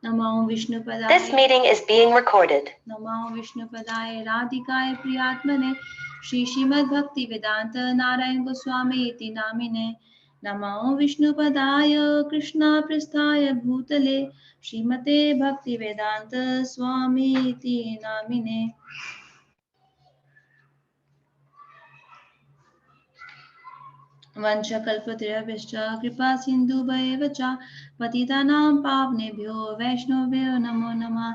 NaMo विष्णुपदाय This meeting is being recorded. नमो विष्णुपदाय राधिकाय प्रियात्मने श्री श्रीमद्भक्ति वेदांत नारायण गोस्वामी इति नामिने नमो विष्णुपदाय कृष्णा पृष्ठाय भूतले श्रीमते भक्ति वेदांत स्वामी इति नामिने वंशकल्पत्रयश्च कृपा सिन्धुभैव च पतितानां पावनेभ्यो वैष्णवेभ्यो नमो नमः।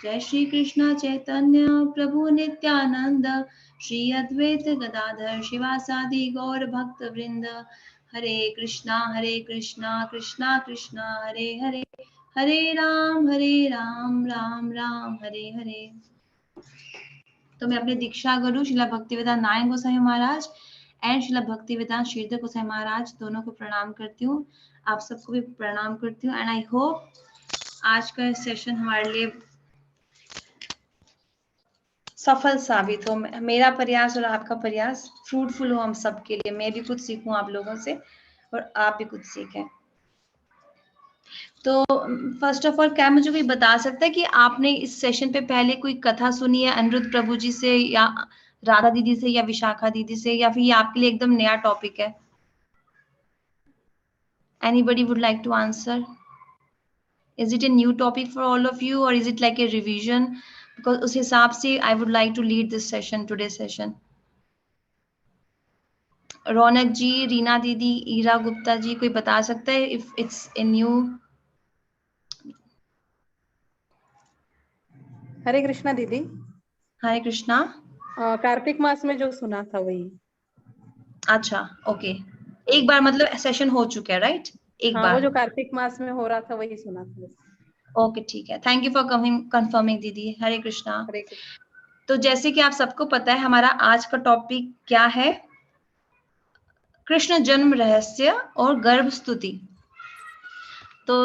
जय श्री कृष्ण चैतन्य प्रभु नित्यानंद श्री अद्वैत गदाधर शिवासादि गौर भक्त वृंद हरे कृष्णा कृष्णा कृष्णा हरे हरे हरे राम राम राम हरे हरे। तो मैं अपने दीक्षा गुरु श्रीला भक्तिवेदांत नारायण गोसाई महाराज एंड श्रीला भक्तिवेदांत श्रीधर गोसाई महाराज दोनों को प्रणाम करती हूँ। आप सबको भी प्रणाम करती हूँ एंड आई होप आज का सेशन हमारे लिए सफल साबित हो। मेरा प्रयास और आपका प्रयास फ्रूटफुल हो हम सबके लिए। मैं भी कुछ सीखूं आप लोगों से और आप भी कुछ सीखें। तो फर्स्ट ऑफ ऑल क्या मुझे कोई बता सकता है कि आपने इस सेशन पे पहले कोई कथा सुनी है अनिरुद्ध प्रभु जी से या राधा दीदी से या विशाखा दीदी से, या फिर ये आपके लिए एकदम नया टॉपिक है? Anybody would like to answer? Is it a new topic for all of you or is it like a revision? Because उस हिसाब से I would like to lead this session, today's session. रौनक जी, रीना दीदी, ईरा गुप्ता जी, कोई बता सकता है if it's a new? हरे कृष्णा दीदी। हरे कृष्णा। कार्तिक मास में जो सुना था वही। अच्छा ओके, एक बार मतलब सेशन हो चुका है राइट? एक बार वो जो कार्तिक मास में हो रहा था वही सुना था। ओके ठीक है, थैंक यू फॉर कंफर्मिंग दीदी। हरे कृष्णा। हरे कृष्णा। तो जैसे कि आप सबको पता है हमारा आज का टॉपिक क्या है? कृष्ण जन्म रहस्य और गर्भ स्तुति। तो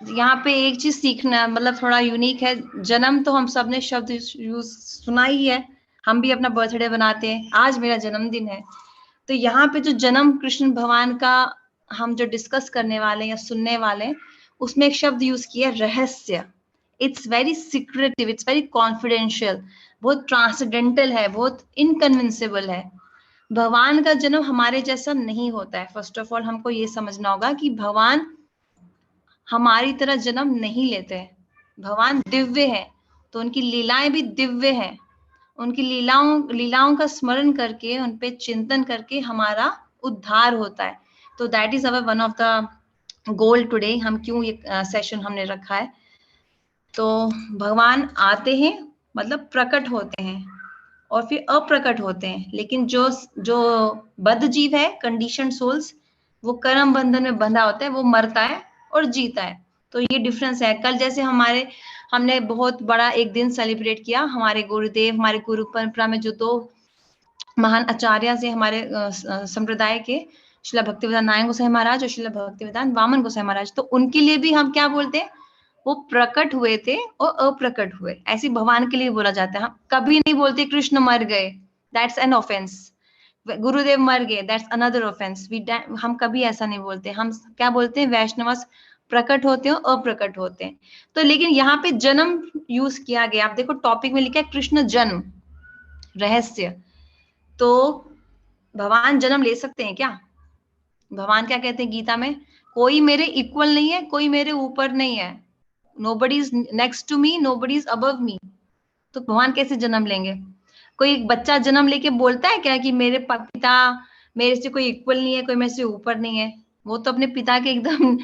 यहाँ पे एक चीज सीखना मतलब थोड़ा यूनिक है। जन्म तो हम सब ने शब्द यूज सुना ही है, हम भी अपना बर्थडे बनाते हैं, आज मेरा जन्मदिन है। तो यहाँ पे जो जन्म कृष्ण भगवान का हम जो डिस्कस करने वाले हैं या सुनने वाले हैं उसमें एक शब्द यूज किया रहस्य। It's very secretive, it's very confidential, बहुत ट्रांसेंडेंटल है, बहुत इनकन्विंसिबल है। भगवान का जन्म हमारे जैसा नहीं होता है। फर्स्ट ऑफ ऑल हमको ये समझना होगा कि भगवान हमारी तरह जन्म नहीं लेते हैं। भगवान दिव्य है तो उनकी लीलाएं भी दिव्य हैं। उनकी लीलाओं का स्मरण करके उन पे चिंतन करके हमारा उद्धार होता है। तो that is our one of the goal today. हम क्यों ये सेशन हमने रखा है, तो भगवान आते हैं मतलब प्रकट होते हैं और फिर अप्रकट होते हैं। लेकिन जो जो बद्ध जीव है, कंडीशन सोल्स, वो कर्म बंधन में बंधा होता है, वो मरता है और जीता है। तो ये डिफरेंस है। कल जैसे हमने बहुत बड़ा एक दिन सेलिब्रेट किया। हमारे गुरुदेव, हमारे गुरु परंपरा में जो दो महान आचार्य से हमारे संप्रदाय के, श्रीला भक्तिवेदांत नारायण गोसाई महाराज और श्रीला भक्तिवेदांत वामन गोसाई महाराज, तो उनके लिए भी हम क्या बोलते हैं, वो प्रकट हुए थे और अप्रकट हुए, ऐसे भगवान के लिए बोला जाता है। हम कभी नहीं बोलते कृष्ण मर गए, दैट्स एन ऑफेंस। गुरुदेव मर गए, दैट्स अनदर ऑफेंस। हम कभी ऐसा नहीं बोलते। हम क्या बोलते हैं, वैष्णवस प्रकट होते हैं, अप्रकट होते हैं। तो लेकिन यहाँ पे जन्म यूज किया गया। आप देखो टॉपिक में लिखा है कृष्ण जन्म रहस्य। तो भगवान जन्म ले सकते हैं क्या? भगवान क्या कहते हैं गीता में, कोई मेरे इक्वल नहीं है, कोई मेरे ऊपर नहीं है। Nobody is next to me, nobody is above me. तो भगवान कैसे जन्म लेंगे? कोई बच्चा जन्म लेके बोलता है क्या कि मेरे पिता मेरे से कोई इक्वल नहीं है, कोई मेरे से ऊपर नहीं है? वो तो अपने पिता के एकदम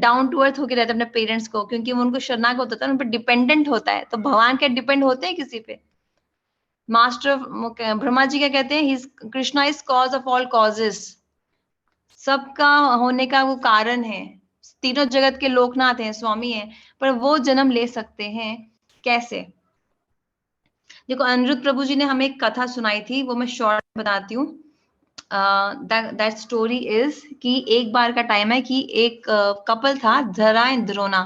डाउन टू अर्थ होके रहता है अपने पेरेंट्स को, क्योंकि वो उनको शरणागत होता है, उन पर डिपेंडेंट होता है। तो भगवान क्या डिपेंड होते हैं किसी पे? मास्टर ब्रह्मा जी क्या कहते हैं, Krishna is cause of all causes. सबका होने का वो कारण है। तीनों जगत के लोकनाथ हैं, स्वामी हैं, पर वो जन्म ले सकते हैं कैसे? देखो अनिरुद्ध प्रभु जी ने हमें एक कथा सुनाई थी, वो मैं शॉर्ट बताती हूँ। दैट स्टोरी इज कि एक बार का टाइम है कि एक कपल था, धरा एंड द्रोणा।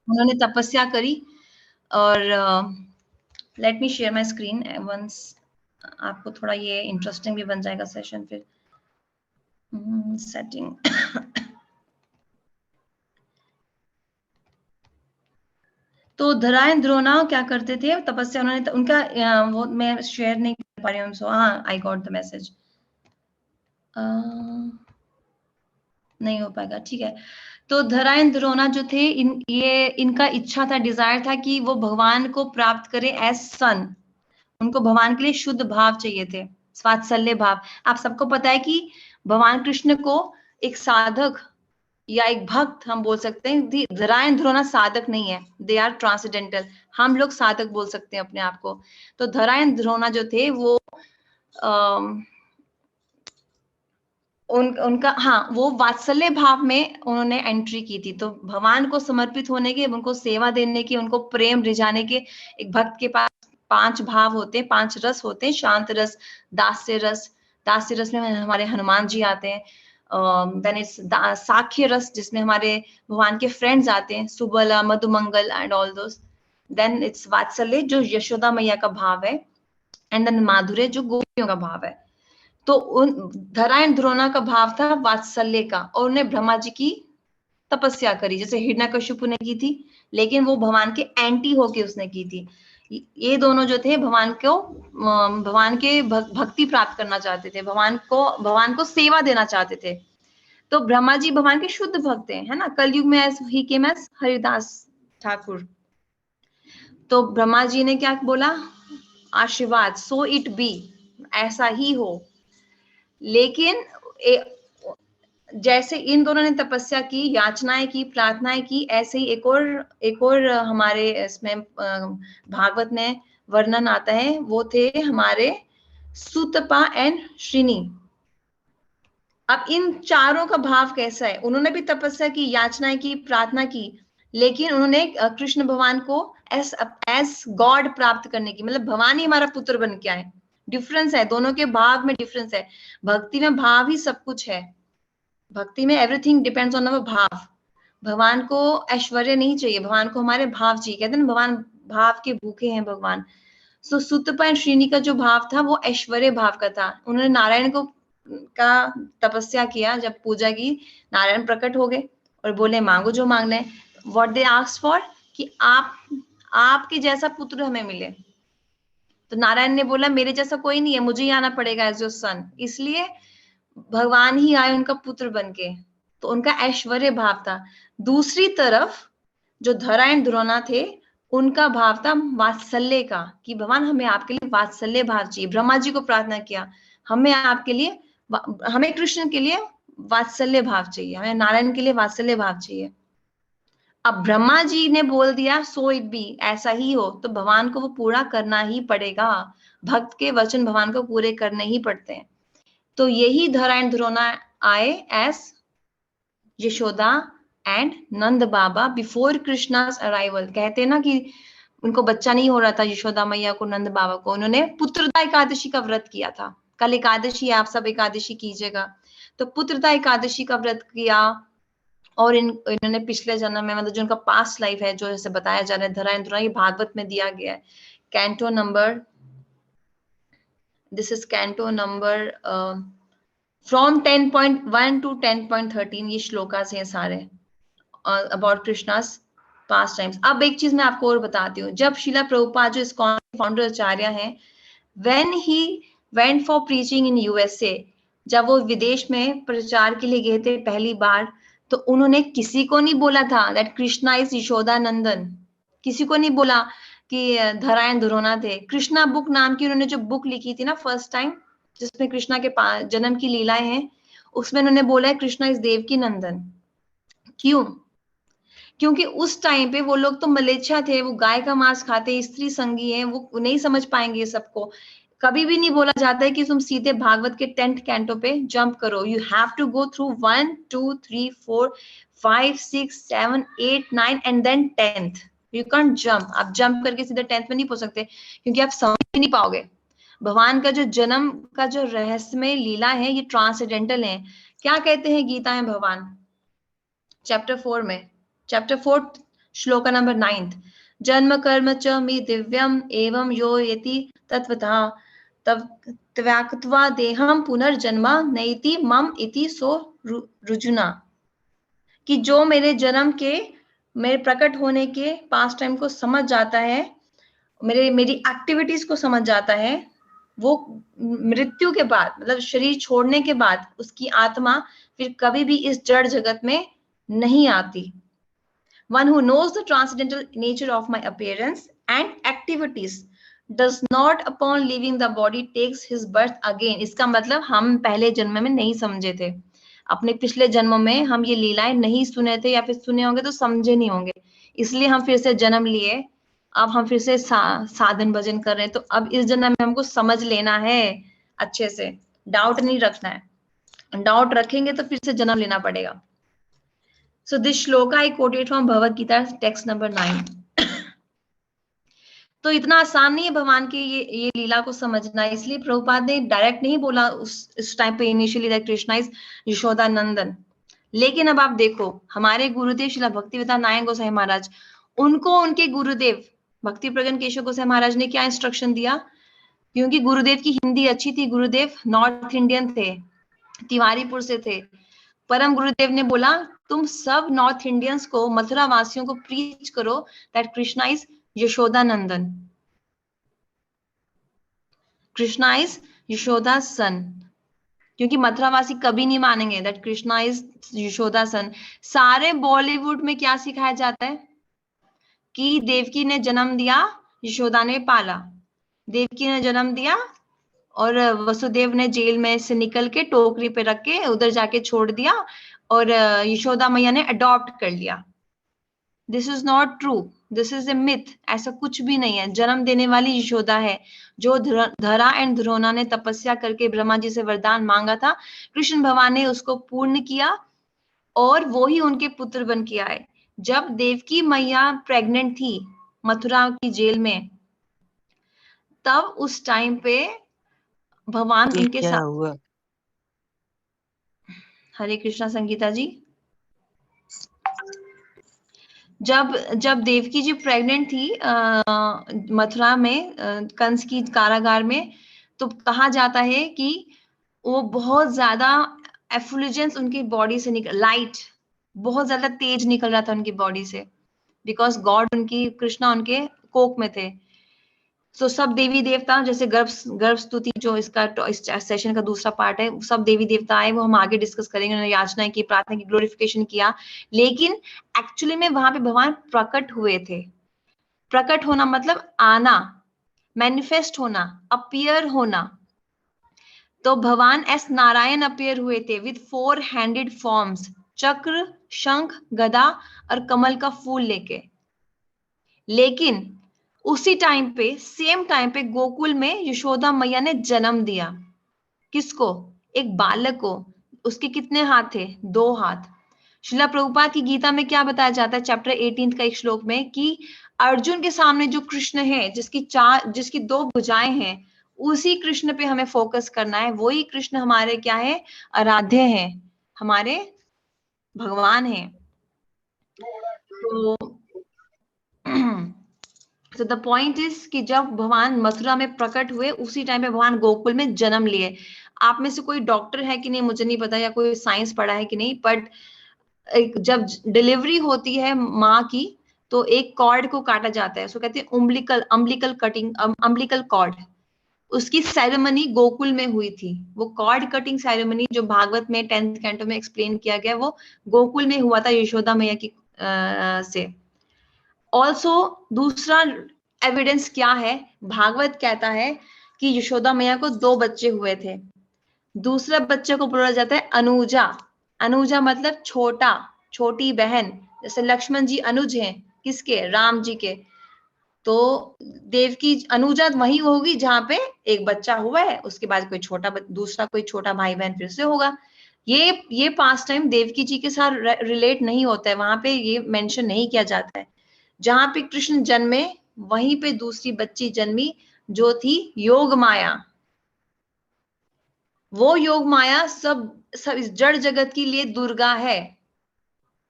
उन्होंने तपस्या करी और let me share my screen once. आपको थोड़ा ये इंटरेस्टिंग भी बन जाएगा सेशन फिर। सेटिंग तो धरायन द्रोणा क्या करते थे तपस्या, उन्होंने उनका वो मैं शेयर नहीं कर पा रही हूँ, सो हाँ आई गॉट द मैसेज, नहीं हो पाएगा, ठीक है। तो धरायन द्रोणा जो थे इनका इच्छा था, डिजायर था कि वो भगवान को प्राप्त करें एज सन। उनको भगवान के लिए शुद्ध भाव चाहिए थे, स्वात्सल्य भाव। आप सबको पता है कि भगवान कृष्ण को एक साधक या एक भक्त हम बोल सकते हैं। धरायन द्रोणा साधक नहीं है, दे आर ट्रांसेंडेंटल। हम लोग साधक बोल सकते हैं अपने आप को। तो धरायन द्रोणा जो थे वो उनका हाँ वो वात्सल्य भाव में उन्होंने एंट्री की थी। तो भगवान को समर्पित होने के, उनको सेवा देने के, उनको प्रेम रिझाने के, एक भक्त के पास 5 भाव होते हैं, 5 रस होते हैं, शांत रस, दास्य रस, दास्य रस में हमारे हनुमान जी आते हैं, देन इट्स साख्य रस जिसमें हमारे भगवान के फ्रेंड्स आते हैं, Subala, Madhumangal and all those. Then it's वात्सल्य जो यशोदा मैया का भाव है, एंड देन माधुर्य जो गोपियों का भाव है। तो उन धरायन द्रोणा का भाव था वात्सल्य का, और उन्हें ब्रह्मा जी की तपस्या करी जैसे हिरण्यकशिपु ने की थी, लेकिन वो भगवान के एंटी होके उसने की थी। ये दोनों जो थे भगवान को भगवान के भक्ति प्राप्त करना चाहते थे, भगवान को सेवा देना चाहते थे। तो ब्रह्मा जी भगवान के शुद्ध भक्त हैं, है ना। कलयुग में as he came as Haridas Thakur. तो ब्रह्मा जी ने क्या बोला, आशीर्वाद, सो इट बी, ऐसा ही हो। लेकिन जैसे इन दोनों ने तपस्या की, याचनाएं की, प्रार्थनाएं की, ऐसे ही एक और हमारे इसमें भागवत में वर्णन आता है, वो थे हमारे सुतपा एंड श्रीनी। अब इन चारों का भाव कैसा है, उन्होंने भी तपस्या की, याचनाएं की, प्रार्थना की, लेकिन उन्होंने कृष्ण भगवान को एज गॉड प्राप्त करने की, मतलब भगवान ही हमारा पुत्र बन के आए। डिफरेंस है, दोनों के भाव में डिफरेंस है। भक्ति में भाव ही सब कुछ है, भक्ति में एवरीथिंग डिपेंड्स ऑन अवर भाव। भगवान को ऐश्वर्य नहीं चाहिए, भगवान को हमारे भाव चाहिए। कहते हैं भगवान भाव के भूखे हैं भगवान। सो सुतपा एंड श्रीनी का जो भाव था वो ऐश्वर्य भाव का था। उन्होंने नारायण को का तपस्या किया, जब पूजा की, नारायण प्रकट हो गए और बोले मांगो जो मांगना है। व्हाट दे आस्क्ड फॉर, कि आपके जैसा पुत्र हमें मिले। तो नारायण ने बोला मेरे जैसा कोई नहीं है, मुझे ही आना पड़ेगा एज योर सन। इसलिए भगवान ही आए उनका पुत्र बनके। तो उनका ऐश्वर्य भाव था। दूसरी तरफ जो धरायन द्रोणा थे, उनका भाव था वात्सल्य का, कि भगवान हमें आपके लिए वात्सल्य भाव चाहिए। ब्रह्मा जी को प्रार्थना किया, हमें आपके लिए, हमें कृष्ण के लिए वात्सल्य भाव चाहिए, हमें नारायण के लिए वात्सल्य भाव चाहिए। अब ब्रह्मा जी ने बोल दिया सो इट बी, ऐसा ही हो, तो भगवान को वो पूरा करना ही पड़ेगा। भक्त के वचन भगवान को पूरे करने ही पड़ते हैं। तो यही धरायन द्रोणा आए as Yashoda and Nand Baba before Krishna's arrival. कहते हैं ना कि उनको बच्चा नहीं हो रहा था, यशोदा मैया को, नंद बाबा को। उन्होंने पुत्रदा एकादशी का व्रत किया था। कल एकादशी है, आप सब एकादशी कीजिएगा। तो पुत्रदा एकादशी का व्रत किया, और इन्होंने पिछले जन्म में, मतलब जो उनका पास्ट लाइफ है, जो जैसे बताया जा रहा है धरायन द्रोणा, ये भागवत में दिया गया है। Canto number, this is canto number from 10.1 to 10.13, ये श्लोकास हैं सारे अबाउट कृष्णास पास्ट टाइम्स। अब एक चीज मैं आपको और बताती हूँ। जब शिला प्रभुपाद जो इस्कॉन फाउंडर आचार्य हैं, when he went for preaching in USA, जब वो विदेश में प्रचार के लिए गए थे पहली बार, तो उन्होंने किसी को नहीं बोला था दैट कृष्णा इज यशोदा नंदन। किसी को नहीं बोला कि धरायन द्रोणा थे। कृष्णा बुक नाम की उन्होंने जो बुक लिखी थी ना फर्स्ट टाइम, जिसमें कृष्णा के जन्म की लीलाएं हैं, उसमें उन्होंने बोला है कृष्णा इज देवकी नंदन। क्यों? क्योंकि उस टाइम पे वो लोग तो मलेच्छा थे, वो गाय का मांस खाते, स्त्री संगी हैं, वो नहीं समझ पाएंगे सबको। कभी भी नहीं बोला जाता है कि तुम सीधे भागवत के 10th कैंटो पे जंप करो। You have to go through 1 2 3 4 5 6 7 8 9 and then 10th। You can't jump. आप जंप करके सीधे 10th में नहीं पहुंच सकते, क्योंकि आप समझ नहीं पाओगे। भगवान का जो जन्म का जो रहस्यमय लीला है, ये ट्रांसेंडेंटल है। क्या कहते हैं गीता में भगवान, चैप्टर 4 में, चैप्टर 4 श्लोका नंबर 9, जन्म कर्म च मे दिव्यम एवं यो यति तत्वतः त्वक्त्वा देहम पुनर्जन्म नैति मम इति सो रुजुना। कि जो मेरे जन्म के मेरे प्रकट होने के पास्ट टाइम को समझ जाता है, मेरी एक्टिविटीज को समझ जाता है, वो मृत्यु के बाद मतलब शरीर छोड़ने के बाद उसकी आत्मा फिर कभी भी इस जड़ जगत में नहीं आती। One who knows the transcendental nature of my appearance and activities does not upon leaving the body takes his birth again। इसका मतलब हम पहले जन्म में नहीं समझे थे, अपने पिछले जन्मों में हम ये लीलाएं नहीं सुने थे, या फिर सुने होंगे तो समझे नहीं होंगे, इसलिए हम फिर से जन्म लिए। अब हम फिर से साधन भजन कर रहे हैं, तो अब इस जन्म में हमको समझ लेना है अच्छे से, डाउट नहीं रखना है। डाउट रखेंगे तो फिर से जन्म लेना पड़ेगा। So this shloka I quoted from Bhagavad Gita text number 9। तो इतना आसान नहीं है भगवान की ये लीला को समझना, इसलिए प्रभुपाद ने डायरेक्ट नहीं बोला उस टाइम पे initially that Krishna is Yashoda Nandan. लेकिन अब आप देखो हमारे गुरुदेव श्रील भक्तिवेदांत नारायण गोसाई महाराज, उनको उनके गुरुदेव भक्ति प्रगट केशव गोसाई महाराज ने क्या इंस्ट्रक्शन दिया, क्योंकि गुरुदेव की हिंदी अच्छी थी, गुरुदेव नॉर्थ इंडियन थे, तिवारीपुर से थे। परम गुरुदेव ने बोला तुम सब नॉर्थ इंडियंस को, मथुरा वासियों को प्रीच करो that Krishna is Yashoda Nandan, Krishna is Yashoda son, क्योंकि मथुरावासी कभी नहीं मानेंगे that Krishna is Yashoda son. सारे बॉलीवुड में क्या सिखाया जाता है कि देवकी ने जन्म दिया, यशोदा ने पाला, देवकी ने जन्म दिया और वसुदेव ने जेल में से निकल के टोकरी पे रख के उधर जाके छोड़ दिया, और यशोदा मैया ने अडॉप्ट कर लिया। This is not true, this is a myth. ऐसा कुछ भी नहीं है। जन्म देने वाली यशोदा है, जो धरा एंड ध्रुवना ने तपस्या करके ब्रह्मा जी से वरदान मांगा था, कृष्ण भगवान ने उसको पूर्ण किया और वो ही उनके पुत्र बन के आए। जब देवकी मैया प्रेग्नेंट थी मथुरा की जेल में, तब उस टाइम पे भगवान ये उनके क्या साथ। हुआ? हरे कृष्णा संगीता जी। जब देवकी जी प्रेग्नेंट थी मथुरा में कंस की कारागार में, तो कहा जाता है कि वो बहुत ज्यादा एफ्लुजेंस उनकी बॉडी से निकल, लाइट बहुत ज्यादा तेज निकल रहा था उनकी बॉडी से, बिकॉज गॉड उनकी, कृष्णा उनके कोक में थे। तो सब देवी देवता, जैसे गर्भ स्तुति जो इसका इस सेशन का दूसरा पार्ट है, सब देवी देवता आए, वो हम आगे डिस्कस करेंगे। उन्होंने याचना की, प्रार्थना की, ग्लोरिफिकेशन किया, लेकिन एक्चुअली में वहां पे भगवान प्रकट हुए थे। प्रकट होना मतलब आना, मैनिफेस्ट होना, अपीयर होना। तो भगवान एस नारायण अपीयर हुए थे विद 4 हैंडेड फॉर्म्स, चक्र, शंख, गदा और कमल का फूल लेके। लेकिन उसी टाइम पे, सेम टाइम पे गोकुल में यशोदा मैया ने जन्म दिया। किसको? एक बालक को। उसके कितने हाथ थे? 2 हाथ। श्रीला प्रभुपाद की गीता में क्या बताया जाता है चैप्टर 18 का एक श्लोक में, कि अर्जुन के सामने जो कृष्ण है, जिसकी 2 भुजाएं हैं, उसी कृष्ण पे हमें फोकस करना है। वही कृष्ण हमारे क्या है? आराध्य हैं, हमारे भगवान हैं। तो तो द पॉइंट इज कि जब भगवान मथुरा में प्रकट हुए, उसी टाइम पे भगवान गोकुल में जन्म लिए। आप में से कोई डॉक्टर है कि नहीं मुझे नहीं पता, या कोई साइंस पढ़ा है कि नहीं, बट जब डिलीवरी होती है माँ की, तो एक कॉर्ड को काटा जाता है, उसको कहते हैं अम्बिलिकल कटिंग, अम्बिलिकल कॉर्ड। उसकी सेरेमनी गोकुल में हुई थी। वो कॉर्ड कटिंग सेरेमनी जो भागवत में 10th कैंटो में एक्सप्लेन किया गया, वो गोकुल में हुआ था यशोदा मैया की से। ऑल्सो दूसरा एविडेंस क्या है? भागवत कहता है कि यशोदा मैया को 2 बच्चे हुए थे। दूसरे बच्चे को बोला जाता है अनुजा। अनुजा मतलब छोटा, छोटी बहन। जैसे लक्ष्मण जी अनुज हैं किसके? राम जी के। तो देव की अनुजा वही होगी जहां पे एक बच्चा हुआ है, उसके बाद कोई दूसरा कोई छोटा भाई बहन फिर से होगा। ये पास्ट टाइम देवकी जी के साथ रिलेट नहीं होता है, वहां पे ये मेंशन नहीं किया जाता है। जहां पे कृष्ण जन्मे, वहीं पे दूसरी बच्ची जन्मी, जो थी योग माया। वो योग माया सब इस जड़ जगत के लिए दुर्गा है।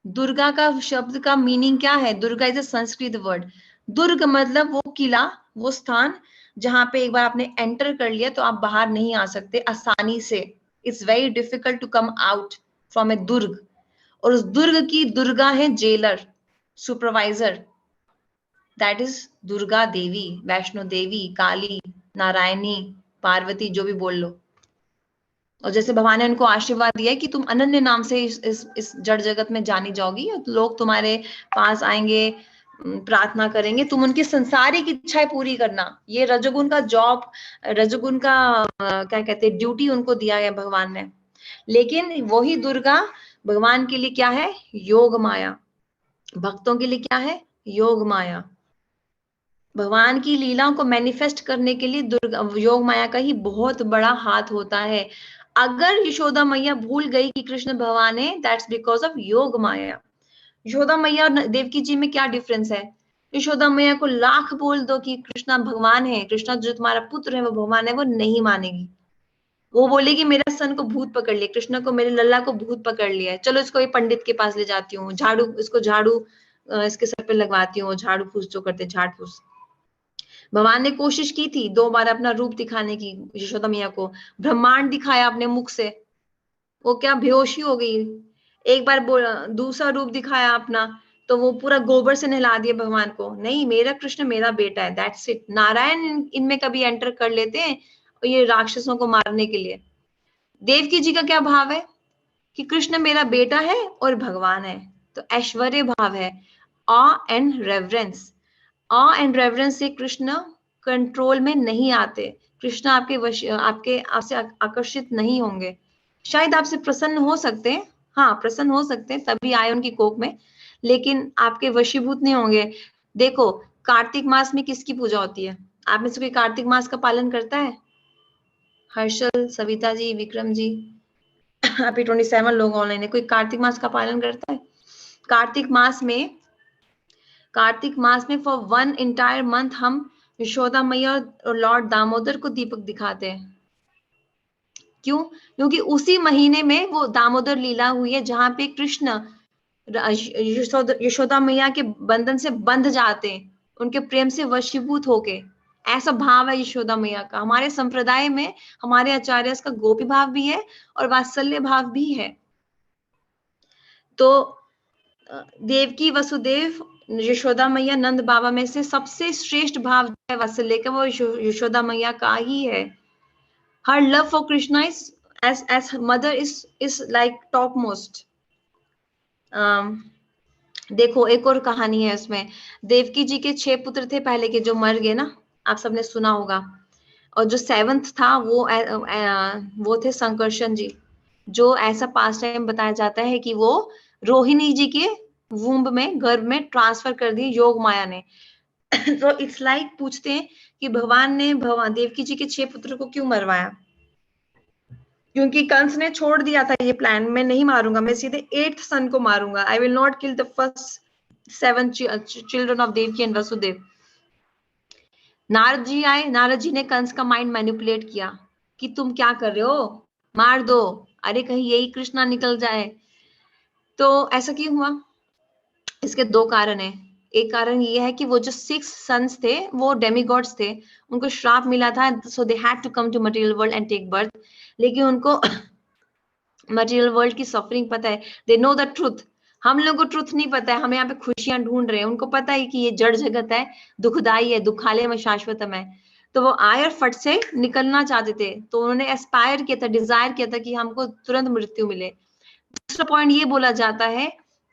दुर्गा का शब्द का मीनिंग क्या है? Durga is a Sanskrit word. दुर्ग मतलब वो किला, वो स्थान जहां पे एक बार आपने एंटर कर लिया तो आप बाहर नहीं आ सकते आसानी से। It's very difficult to come out from a durg. और उस दुर्ग की दुर्गा है jailer. Supervisor, that is Durga Devi, Vaishno Devi, Kali, Narayani, Parvati, जो भी बोल लो। और जैसे भगवान ने उनको आशीर्वाद दिया है कि तुम अनन्य नाम से इस जड़ जगत में जानी जाओगी, लोग तुम्हारे पास आएंगे, प्रार्थना करेंगे, तुम उनकी संसारिक इच्छाएं पूरी करना। ये रजोगुण का जॉब, रजोगुण का क्या कहते हैं, ड्यूटी उनको दिया है भगवान ने। लेकिन वही दुर्गा भगवान के लिए क्या है? योग माया। भक्तों के लिए क्या है? योग माया। भगवान की लीलाओं को मैनिफेस्ट करने के लिए दुर्गा, योग माया का ही बहुत बड़ा हाथ होता है। अगर यशोदा मैया भूल गई कि कृष्ण भगवान है, दैट्स बिकॉज ऑफ योग माया। यशोदा मैया और देवकी जी में क्या डिफरेंस है? यशोदा मैया को लाख बोल दो कि कृष्णा भगवान है, कृष्णा जो तुम्हारा पुत्र है वो भगवान है, वो नहीं मानेगी। वो बोलेगी मेरे सन को भूत पकड़ लिया, कृष्ण को, मेरे लल्ला को भूत पकड़ लिया है, चलो इसको ये पंडित के पास ले जाती हूँ, झाड़ू, इसको झाड़ू इसके सर पे लगवाती हूँ, झाड़ू फूस जो करते, झाड़ फूस। भगवान ने कोशिश की थी 2 बार अपना रूप दिखाने की यशोदा मैया को, ब्रह्मांड दिखाया अपने मुख से, वो क्या बेहोशी हो गई। एक बार दूसरा रूप दिखाया अपना, तो वो पूरा गोबर से नहला दिया भगवान को। नहीं, मेरा कृष्ण मेरा बेटा है, दैट्स इट। नारायण इनमें कभी एंटर कर लेते हैं ये राक्षसों को मारने के लिए। देवकी जी का क्या भाव है कि कृष्ण मेरा बेटा है और भगवान है, तो ऐश्वर्य भाव है, ऑ and reverence. Of and reverence से कृष्ण कंट्रोल में नहीं आते। कृष्ण आपके वश, आपके आपसे आकर्षित नहीं होंगे। शायद आपसे प्रसन्न हो सकते हैं, हाँ प्रसन्न हो सकते हैं, तभी आए उनकी कोख में, लेकिन आपके वशीभूत नहीं होंगे। देखो, कार्तिक मास में किसकी पूजा होती है? आप में से कोई कार्तिक मास का पालन करता है? हर्षल, सविता जी, विक्रम जी, अभी 27 लोग ऑनलाइन है, कोई कार्तिक मास का पालन करता है? कार्तिक मास में फॉर 1 एंटायर मंथ हम यशोदा मैया और लॉर्ड दामोदर को दीपक दिखाते हैं। क्यों? क्योंकि उसी महीने में वो दामोदर लीला हुई है जहां पे कृष्ण यशोदा मैया के बंधन से बंध जाते हैं, उनके प्रेम से वशीभूत होके। ऐसा भाव है यशोदा मैया का। हमारे संप्रदाय में, हमारे आचार्य का गोपी भाव भी है और वात्सल्य भाव भी है। तो देवकी, वसुदेव, यशोदा मैया, नंद बाबा में से सबसे श्रेष्ठ भाव है वात्सल्य का, वो यशोदा मैया का ही है। Her love for Krishna is as her mother is like topmost. देखो एक और कहानी है उसमें। देवकी जी के 6 पुत्र थे पहले के, जो मर गए ना, आप सबने सुना होगा। और जो 7th था वो थे संकर्षण जी, जो ऐसा पास्ट टाइम बताया जाता है कि वो रोहिणी जी के वुम्ब में, गर्भ में ट्रांसफर कर दिए योग माया ने। तो इट्स लाइक पूछते हैं कि भगवान ने देवकी जी के 6 पुत्र को क्यों मरवाया? क्योंकि कंस ने छोड़ दिया था ये प्लान, मैं नहीं मारूंगा, मैं सीधे 8th सन को मारूंगा, I will not kill the first 7 children of Devaki and Vasudev. Narad ji आए, नारद जी ने कंस का माइंड मैनिपुलेट किया कि तुम क्या कर रहे हो, मार दो, अरे कहीं यही कृष्णा निकल जाए। तो ऐसा क्यों हुआ? इसके 2 कारण है। एक कारण ये है कि वो जो 6 सन्स थे वो डेमीगॉड्स थे, उनको श्राप मिला था, so they had to come to material world and take birth. लेकिन उनको मटेरियल वर्ल्ड की सफरिंग पता है, दे नो द ट्रुथ। हम लोगों को ट्रुथ नहीं पता है, हम यहाँ पे खुशियां ढूंढ रहे हैं। उनको पता है कि ये जड़ जगत है, दुखदाई है, दुखालय में शाश्वतम है। तो वो आए और फट से निकलना चाहते थे, तो उन्होंने एस्पायर किया था, डिजायर किया था कि हमको तुरंत मृत्यु मिले। दूसरा पॉइंट ये बोला जाता है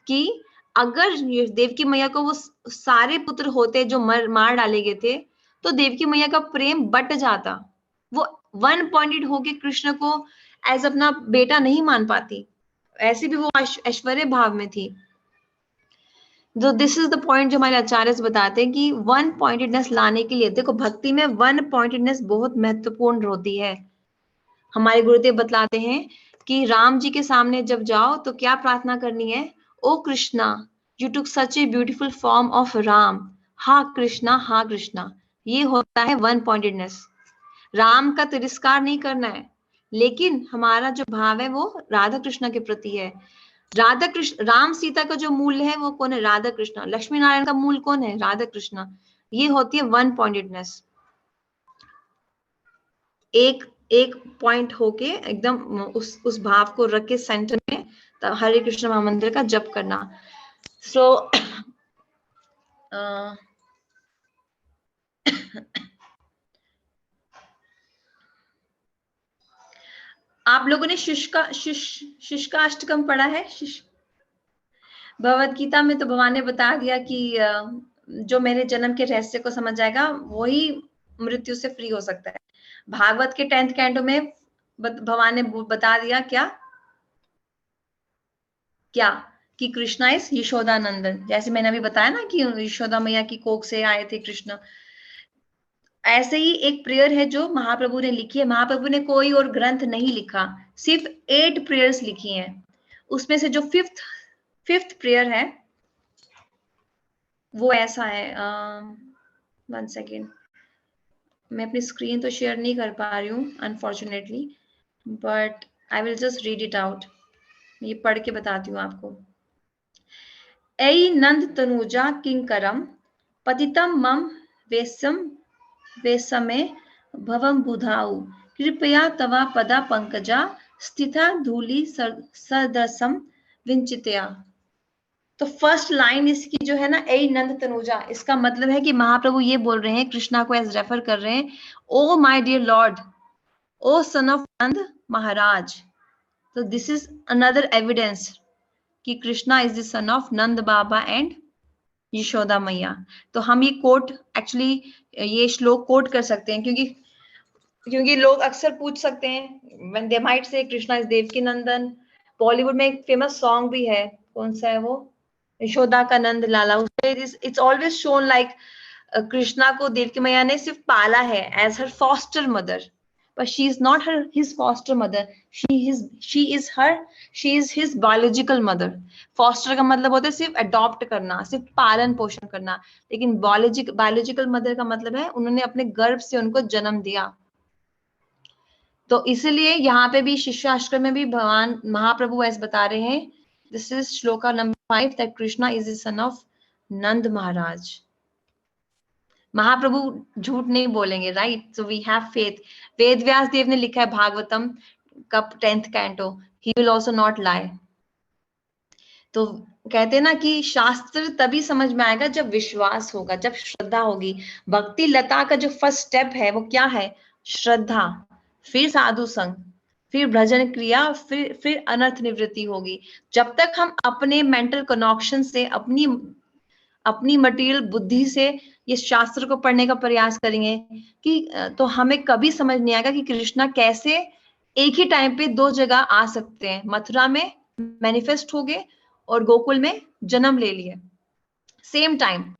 कि अगर देवकी मैया को वो सारे पुत्र होते जो मार डाले गए थे, तो देवकी मैया का प्रेम बट जाता। वो 1 पॉइंटेड होके कृष्ण को एज अपना बेटा नहीं मान पाती, ऐसे भी वो ऐश्वर्य भाव में थी। तो दिस इज द पॉइंट जो हमारे आचार्य बताते हैं कि 1 पॉइंटेडनेस लाने के लिए, देखो भक्ति में 1 पॉइंटेडनेस बहुत महत्वपूर्ण होती है। हमारे गुरुदेव बतलाते हैं कि राम जी के सामने जब जाओ तो क्या प्रार्थना करनी है? O Krishna, you took such a beautiful form of Ram, हा कृष्णा, हा कृष्णा। ये होता है 1 पॉइंटेडनेस। राम का तिरस्कार नहीं करना है, लेकिन हमारा जो भाव है वो राधा कृष्ण के प्रति है। राधा कृष्ण, राम सीता का जो मूल है वो कौन है? राधा कृष्ण। लक्ष्मी नारायण का मूल कौन है? राधा कृष्ण। ये होती है 1 पॉइंटेडनेस। एक पॉइंट होके एकदम उस भाव को रख के सेंटर में हरे कृष्ण महामंत्र का जप करना। सो आप लोगों ने शुष्काष्टकम पढ़ा है? भगवत गीता में तो भगवान ने बता दिया कि जो मेरे जन्म के रहस्य को समझ जाएगा वही मृत्यु से फ्री हो सकता है। भागवत के 10th कैंटो में भगवान ने बता दिया क्या कि कृष्णा इज यशोदानंदन। जैसे मैंने अभी बताया ना कि यशोदा मैया की कोख से आए थे कृष्ण, ऐसे ही एक प्रेयर है जो महाप्रभु ने लिखी है। महाप्रभु ने कोई और ग्रंथ नहीं लिखा, सिर्फ 8 प्रेयर्स लिखी हैं। उसमें से जो फिफ्थ प्रेयर है वो ऐसा है, 1 सेकेंड, मैं अपनी स्क्रीन तो शेयर नहीं कर पा रही हूँ unfortunately, but I will just read it out. ये पढ़ के बताती हूँ आपको। ऐ नंद तनुजा किंकरम पतितम मम वेसमे भवम बुधाऊ कृपया तवा पदा पंकजा स्थिता धूलि सदसम विंचितया। तो फर्स्ट लाइन इसकी जो है ना, ऐ नंद तनुजा, इसका मतलब है कि महाप्रभु ये बोल रहे हैं, कृष्णा को एज रेफर कर रहे हैं, O my dear lord, O son of Nand Maharaj. तो दिस इज अनदर एविडेंस कि Krishna is the son of Nand Baba and Yashoda Maiya. तो हम ये कोट एक्चुअली ये श्लोक कोट कर सकते हैं, क्योंकि लोग अक्सर पूछ सकते हैं when they might say Krishna is Devaki Nandan. Bollywood में एक फेमस सॉन्ग भी है, कौन सा है वो, यशोदा का Nand Lala. It's always shown like Krishna को देवकी मैया ने सिर्फ पाला है as her foster mother, but she is not his foster mother. she is his biological mother. foster का मतलब होता है सिर्फ अडॉप्ट करना, सिर्फ पालन पोषण करना, लेकिन बायोलॉजिकल मदर का मतलब है उन्होंने अपने गर्भ से उनको जन्म दिया। तो इसलिए यहाँ पे भी शिष्याष्टकम में भी भगवान महाप्रभु ऐसे बता रहे हैं, this is shloka number 5, that Krishna is the son of Nand Maharaj. Mahaprabhu झूठ नहीं बोलेंगे, right? So we have faith. Ved Vyas Dev ने लिखा है भागवतम का 10th canto, he will also not lie. तो कहते हैं ना कि शास्त्र तभी समझ में आएगा जब विश्वास होगा, जब श्रद्धा होगी। भक्ति लता का जो फर्स्ट स्टेप है वो क्या है? श्रद्धा, फिर साधु संग, फिर भजन क्रिया, फिर अनर्थ निवृत्ति होगी। जब तक हम अपने मेंटल कनेक्शन से, अपनी मटेरियल बुद्धि से ये शास्त्र को पढ़ने का प्रयास करेंगे कि तो हमें कभी समझ नहीं आएगा कि कृष्णा कैसे एक ही टाइम पे 2 जगह आ सकते हैं। मथुरा में मैनिफेस्ट हो गए और गोकुल में जन्म ले लिए सेम टाइम।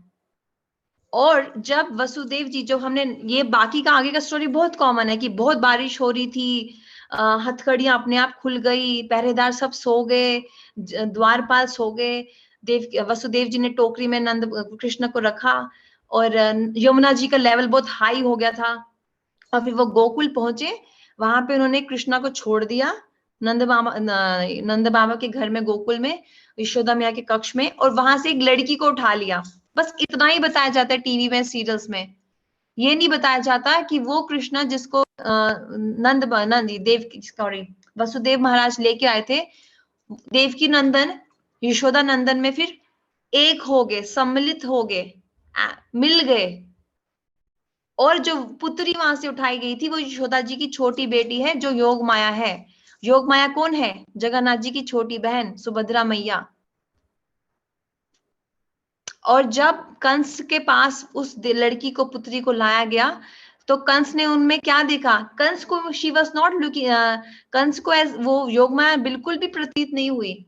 और जब वसुदेव जी, जो हमने ये बाकी का आगे का स्टोरी बहुत कॉमन है कि बहुत बारिश हो रही थी, हथकड़ियां अपने आप खुल गई, पहरेदार सब सो गए, द्वारपाल सो गए, वसुदेव जी ने टोकरी में नंद कृष्ण को रखा और यमुना जी का लेवल बहुत हाई हो गया था। और फिर वो गोकुल पहुंचे, वहां पे उन्होंने कृष्णा को छोड़ दिया नंद बाबा के घर में, गोकुल में, यशोदा मैया के कक्ष में, और वहां से एक लड़की को उठा लिया। बस इतना ही बताया जाता है टीवी में, सीरियल्स में। ये नहीं बताया जाता कि वो कृष्णा जिसको वसुदेव महाराज लेके आए थे, देवकी नंदन यशोदा नंदन में फिर एक हो गए, सम्मिलित हो गए, मिल गए। और जो पुत्री वहां से उठाई गई थी वो यशोदा जी की छोटी बेटी है, जो योग माया है। योग माया कौन है? जगन्नाथ जी की छोटी बहन सुभद्रा मैया। और जब कंस के पास उस लड़की को, पुत्री को लाया गया, तो कंस ने उनमें क्या देखा? कंस को she was not looking, Kans को एज वो योग माया बिल्कुल भी प्रतीत नहीं हुई,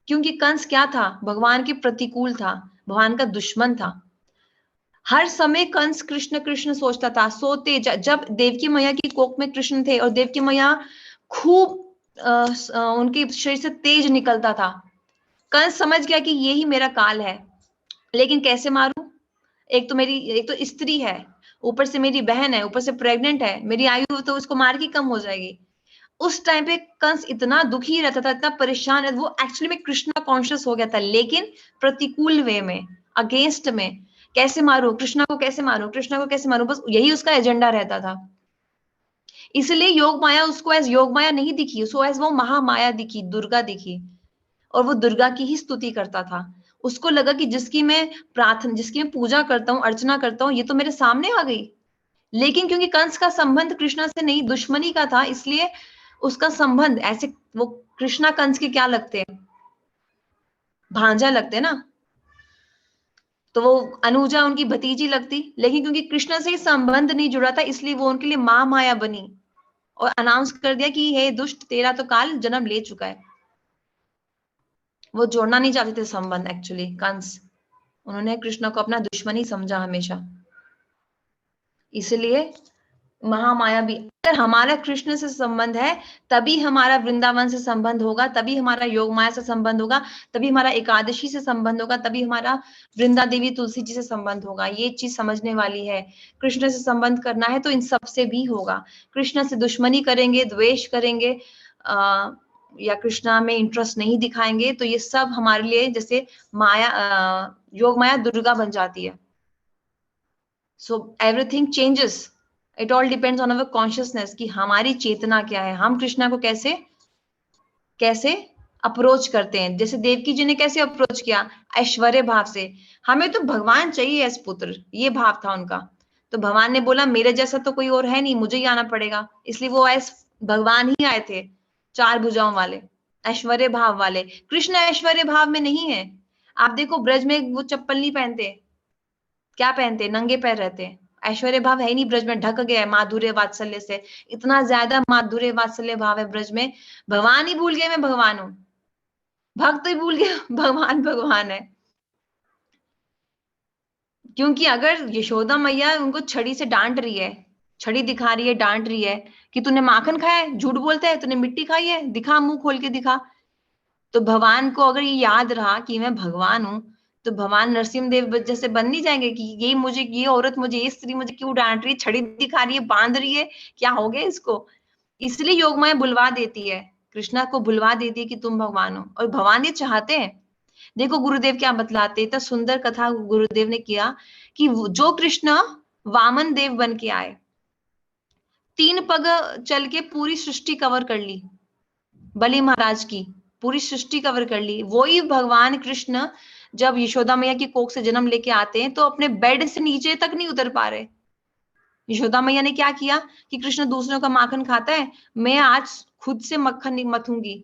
क्योंकि कंस क्या था? भगवान के प्रतिकूल था, भगवान का दुश्मन था। हर समय कंस कृष्ण कृष्ण सोचता था। सोते जब देवकी मैया की कोख में कृष्ण थे और देवकी मैया खूब उनके शरीर से तेज निकलता था, कंस समझ गया कि यही मेरा काल है, लेकिन कैसे मारूं? एक तो स्त्री है, ऊपर से मेरी बहन है, ऊपर से प्रेग्नेंट है, मेरी आयु तो उसको मार की कम हो जाएगी। उस टाइम पे कंस इतना दुखी रहता था, इतना परेशान है, वो एक्चुअली में कृष्णा कॉन्शियस हो गया था, लेकिन प्रतिकूल वे में, अगेंस्ट में। कैसे मारूं कृष्णा को, कैसे मारूं कृष्णा को, कैसे मारूं, बस यही उसका एजेंडा रहता था। इसलिए योग माया उसको एज योग माया नहीं दिखी, उसको एज वो महामाया दिखी, दुर्गा दिखी, और वो दुर्गा की ही स्तुति करता था। उसको लगा कि जिसकी मैं पूजा करता हूँ, अर्चना करता हूँ, ये तो मेरे सामने आ गई। लेकिन क्योंकि कंस का संबंध कृष्णा से नहीं, दुश्मनी का था, इसलिए उसका संबंध ऐसे, वो कृष्णा कंस के क्या लगते हैं, भांजा लगते हैं ना, तो वो अनुजा उनकी भतीजी लगती। लेकिन क्योंकि कृष्णा से ही संबंध नहीं जुड़ा था, इसलिए वो उनके लिए माया बनी और अनाउंस कर दिया कि हे दुष्ट, तेरा तो काल जन्म ले चुका है। वो जोड़ना नहीं चाहते थे संबंध एक्चुअली कंस, उन्होंने कृष्ण को अपना दुश्मन ही समझा हमेशा। इसलिए महामाया भी, अगर हमारा कृष्ण से संबंध है तभी हमारा वृंदावन से संबंध होगा, तभी हमारा योग माया से संबंध होगा, तभी हमारा एकादशी से संबंध होगा, तभी हमारा वृंदा देवी तुलसी जी से संबंध होगा। ये चीज समझने वाली है। कृष्ण से संबंध करना है तो इन सब से भी होगा। कृष्ण से दुश्मनी करेंगे, द्वेष करेंगे, या कृष्णा में इंटरेस्ट नहीं दिखाएंगे, तो ये सब हमारे लिए जैसे माया, योग माया दुर्गा बन जाती है। So everything changes, it all depends on our consciousness कि हमारी चेतना क्या है, हम कृष्णा को कैसे कैसे अप्रोच करते हैं। जैसे देवकी जी ने कैसे अप्रोच किया, ऐश्वर्य भाव से, हमें तो भगवान चाहिए एस पुत्र, ये भाव था उनका। तो भगवान ने बोला मेरे जैसा तो कोई और है नहीं, मुझे ही आना पड़ेगा, इसलिए वो एस भगवान ही आए थे, चार भुजाओं वाले, ऐश्वर्य भाव वाले। कृष्ण ऐश्वर्य भाव में नहीं है। आप देखो ब्रज में वो चप्पल नहीं पहनते, क्या पहनते, नंगे पैर रहते हैं। ऐश्वर्य भाव है ही नहीं ब्रज में, ढक गया है माधुर्य वात्सल्य से, इतना ज्यादा माधुर्य वात्सल्य भाव है ब्रज में, भगवान ही भूल गए मैं भगवान हूं, भक्त ही भूल गया भगवान भगवान है। क्योंकि अगर यशोदा मैया उनको छड़ी से डांट रही है, छड़ी दिखा रही है, डांट रही है कि तूने माखन खाया है, झूठ बोलता है, तूने मिट्टी खाई है, दिखा, मुंह खोल के दिखा। तो भगवान को अगर ये याद रहा कि मैं भगवान हूं, तो भगवान नरसिंह देव जैसे बन नहीं जाएंगे कि ये औरत मुझे, ये स्त्री मुझे क्यों डांट रही है, छड़ी दिखा रही है, बांध रही है, क्या हो गया इसको। इसलिए योगमाया बुलवा देती है, कृष्णा को बुलवा देती है कि तुम भगवान हो, और भगवान ये चाहते हैं। देखो गुरुदेव क्या बतलाते, इतना सुंदर कथा गुरुदेव ने किया कि जो कृष्ण वामन देव बन के आए, 3 पग चल के पूरी सृष्टि कवर कर ली, बलि महाराज की पूरी सृष्टि कवर कर ली, वही भगवान कृष्ण जब यशोदा मैया की कोख से जन्म लेके आते हैं तो अपने बेड से नीचे तक नहीं उतर पा रहे। यशोदा मैया ने क्या किया कि कृष्ण दूसरों का माखन खाता है, मैं आज खुद से मक्खन मथूंगी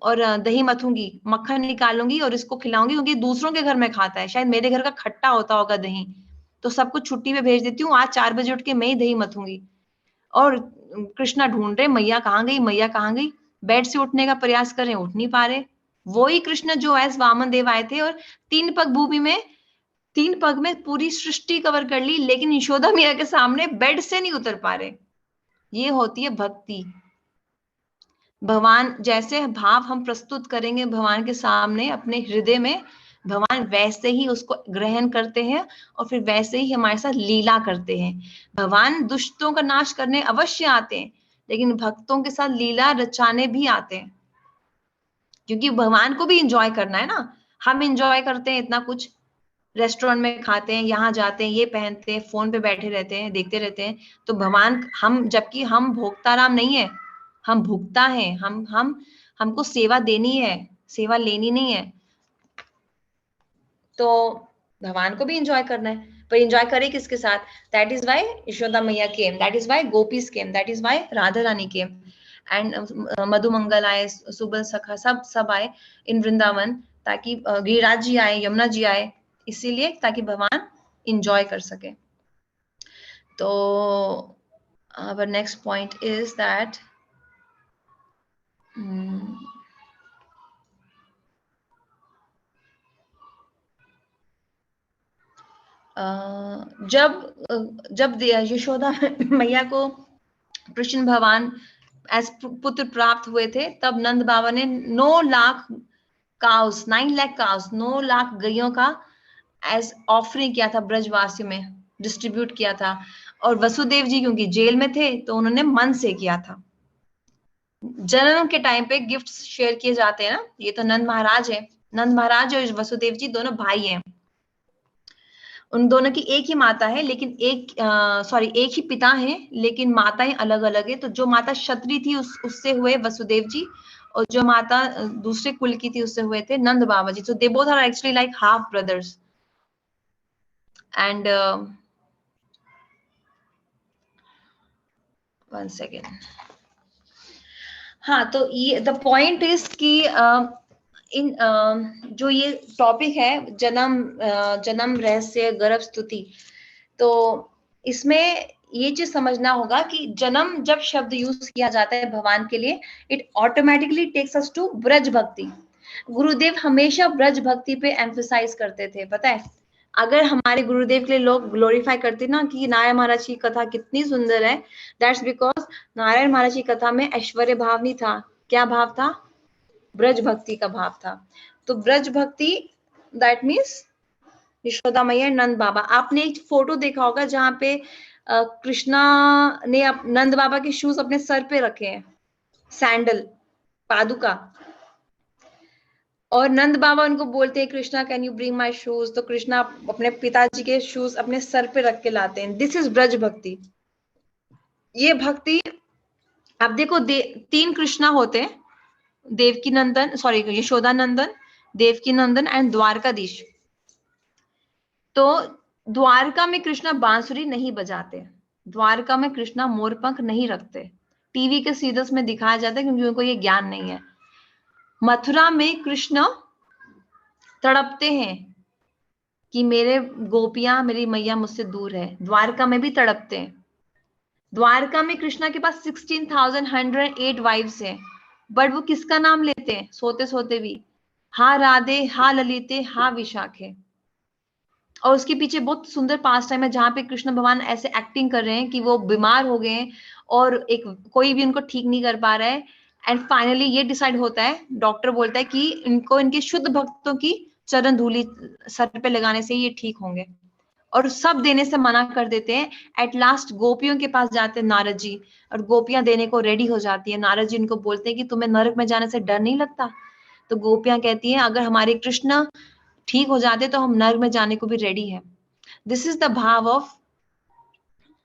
और दही मथूंगी, मक्खन निकालूंगी और इसको खिलाऊंगी, क्योंकि दूसरों के घर में खाता है, शायद मेरे घर का खट्टा होता होगा दही, तो सबको छुट्टी पे भेज देती हूँ, आज 4 बजे उठ के मैं ही दही मथूंगी। और कृष्णा ढूंढ रहे मैया कहाँ गई, मैया कहाँ गई, बेड से उठने का प्रयास कर रहे, उठ नहीं पा रहे। वही कृष्ण जो एस वामन देव आए थे और 3 पग भूमि में, 3 पग में पूरी सृष्टि कवर कर ली, लेकिन यशोदा मैया के सामने बेड से नहीं उतर पा रहे। ये होती है भक्ति। भगवान जैसे भाव हम प्रस्तुत करेंगे भगवान के सामने अपने हृदय में, भगवान वैसे ही उसको ग्रहण करते हैं और फिर वैसे ही हमारे साथ लीला करते हैं। भगवान दुष्टों का नाश करने अवश्य आते हैं, लेकिन भक्तों के साथ लीला रचाने भी आते हैं, क्योंकि भगवान को भी इंजॉय करना है ना। हम इंजॉय करते हैं इतना कुछ, रेस्टोरेंट में खाते हैं, यहाँ जाते हैं, ये पहनते हैं, फोन पे बैठे रहते हैं, देखते रहते हैं। तो भगवान, हम, जबकि हम भोक्ता राम नहीं है, हम भुगता है, हम हमको सेवा देनी है, सेवा लेनी नहीं है। तो भगवान को भी एंजॉय करना है, पर एंजॉय करे किसके साथ? That is why Yashoda Maiya came, that is why gopis came, that is why Radha Rani came, and Madhumangal आए, सुबल सखा, सब आए इन वृंदावन, ताकि गिरिराज जी आए, यमुना जी आए, इसीलिए ताकि भगवान इंजॉय कर सके। तो our next point is that जब यशोदा मैया को कृष्ण भगवान एज पुत्र प्राप्त हुए थे, तब नंद बाबा ने 9 लाख काउस, 9 लाख काउस, 9 लाख गैयों का एज ऑफरिंग किया था, ब्रजवासियों में डिस्ट्रीब्यूट किया था। और वसुदेव जी क्योंकि जेल में थे तो उन्होंने मन से किया था। जन्म के टाइम पे गिफ्ट शेयर किए जाते हैं ना, ये तो नंद महाराज है, नंद महाराज और वसुदेव जी दोनों भाई हैं, उन दोनों की एक ही माता है, लेकिन एक ही पिता है, लेकिन माताएं अलग अलग है। तो जो माता क्षत्रिय थी उससे हुए वसुदेव जी, और जो माता दूसरे कुल की थी उससे हुए थे नंद बाबा जी. So they both are actually like half brothers. And one second. हाँ, तो ये द पॉइंट इज कि इन जो ये टॉपिक है जन्म रहस्य गर्भ स्तुति, तो इसमें ये चीज समझना होगा कि जन्म जब शब्द यूज किया जाता है भगवान के लिए, it automatically takes us to Braj bhakti. Gurudev हमेशा ब्रज भक्ति पे एम्फसाइज करते थे. पता है, अगर हमारे गुरुदेव के लिए लोग ग्लोरीफाई करते ना कि नारायण महाराज की कथा कितनी सुंदर है, दैट्स बिकॉज नारायण महाराज की कथा में ऐश्वर्य भाव नहीं था. क्या भाव था? ब्रज भक्ति का भाव था. तो ब्रज भक्ति दैट मीन्स यशोदा मैया, नंद बाबा. आपने एक फोटो देखा होगा जहाँ पे कृष्णा ने नंद बाबा के शूज अपने सर पे रखे हैं, सैंडल, पादुका, और नंद बाबा उनको बोलते हैं Krishna can you bring my shoes. तो कृष्णा अपने पिताजी के शूज अपने सर पे रख के लाते हैं. दिस इज ब्रज भक्ति. ये भक्ति अब देखो, 3 कृष्णा होते हैं, देवकी नंदन, सॉरी यशोदा नंदन, देवकी नंदन एंड द्वारकाधीश. तो द्वारका में कृष्णा बांसुरी नहीं बजाते, द्वारका में कृष्णा मोरपंख नहीं रखते. टीवी के सीरियल्स में दिखाया जाता है क्योंकि उनको ये ज्ञान नहीं है. मथुरा में कृष्ण तड़पते हैं कि मेरे गोपियां, मेरी मैया मुझसे दूर है. द्वारका में भी तड़पते हैं. द्वारका में कृष्णा के पास 16,108 वाइफ्स हैं, बट वो किसका नाम लेते हैं सोते सोते भी? हा राधे, हा ललिते, हा विशाखे. और उसके पीछे बहुत सुंदर पास टाइम है जहाँ पे कृष्ण भगवान ऐसे एक्टिंग कर रहे हैं कि वो बीमार हो गए हैं और एक कोई भी उनको ठीक नहीं कर पा रहा है. एंड फाइनली ये डिसाइड होता है, डॉक्टर बोलता है कि इनको इनके शुद्ध भक्तों की चरण धूलि सर पे लगाने से ये ठीक होंगे, और सब देने से मना कर देते हैं. एट लास्ट गोपियों के पास जाते हैं नारद जी, और गोपियां देने को रेडी हो जाती है. नारद जी इनको बोलते हैं कि तुम्हें नरक में जाने से डर नहीं लगता? तो गोपियां कहती हैं अगर हमारे कृष्ण ठीक हो जाते तो हम नर्क में जाने को भी रेडी है. दिस इज द भाव ऑफ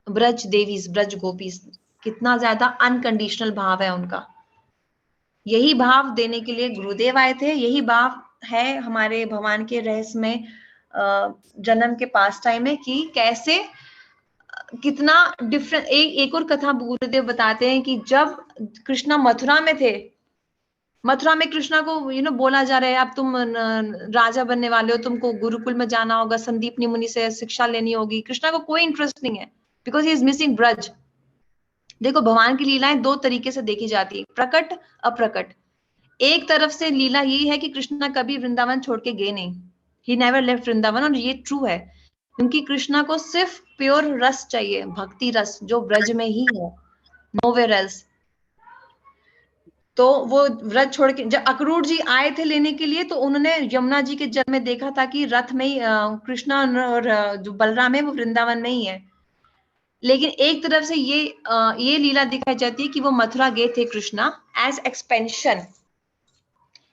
ब्रज देवीज, ब्रज गोपीज. कितना ज्यादा अनकंडीशनल भाव है उनका. यही भाव देने के लिए गुरुदेव आए थे. यही भाव है हमारे भगवान के रहस्य में जन्म के पास टाइम में कि कैसे कितना डिफरेंट. एक और कथा गुरुदेव बताते हैं कि जब कृष्णा मथुरा में थे, मथुरा में कृष्णा को बोला जा रहा है अब तुम राजा बनने वाले हो, तुमको गुरुकुल में जाना होगा, संदीपनी मुनि से शिक्षा लेनी होगी. कृष्णा को कोई इंटरेस्ट नहीं है because he is missing Braj. देखो, भगवान की लीलाएं 2 तरीके से देखी जाती है, प्रकट, अप्रकट. एक तरफ से लीला यही है कि कृष्णा कभी वृंदावन छोड़ के गए नहीं, ही नेवर लेफ्ट वृंदावन, और ये ट्रू है क्योंकि कृष्णा को सिर्फ प्योर रस चाहिए, भक्ति रस जो ब्रज में ही है, नोवेयर एल्स. तो वो व्रत छोड़ के जब अक्रूर जी आए थे लेने के लिए, तो उन्होंने यमुना जी के जल में देखा था कि रथ में ही कृष्णा और जो बलराम है वो वृंदावन में ही है. लेकिन एक तरफ से ये लीला दिखाई जाती है कि वो मथुरा गए थे कृष्णा एज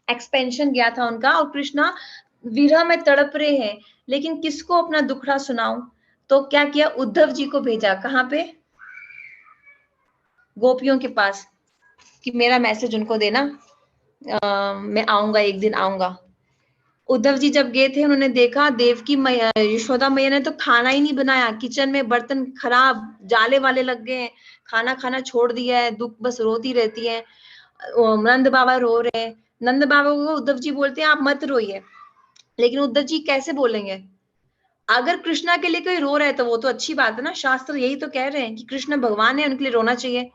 एक्सपेंशन गया था उनका, और कृष्णा विरह में तड़प रहे हैं. लेकिन किसको अपना दुखड़ा सुनाऊं? तो क्या किया, उद्धव जी को भेजा. कहाँ पे? गोपियों के पास, कि मेरा मैसेज उनको देना, मैं आऊंगा, एक दिन आऊंगा. उद्धव जी जब गए थे, उन्होंने देखा देवकी मैया, यशोदा मैया ने तो खाना ही नहीं बनाया. किचन में बर्तन खराब, जाले वाले लग गए हैं, खाना खाना छोड़ दिया है, दुख बस रोती रहती है. नंद बाबा रो रहे हैं. नंद बाबा को उद्धव जी बोलते हैं आप मत रोइए. लेकिन उद्धव जी कैसे बोलेंगे? अगर कृष्णा के लिए कोई रो रहा है तो वो तो अच्छी बात है ना. शास्त्र यही तो कह रहे हैं कि कृष्ण भगवान है, उनके लिए रोना चाहिए.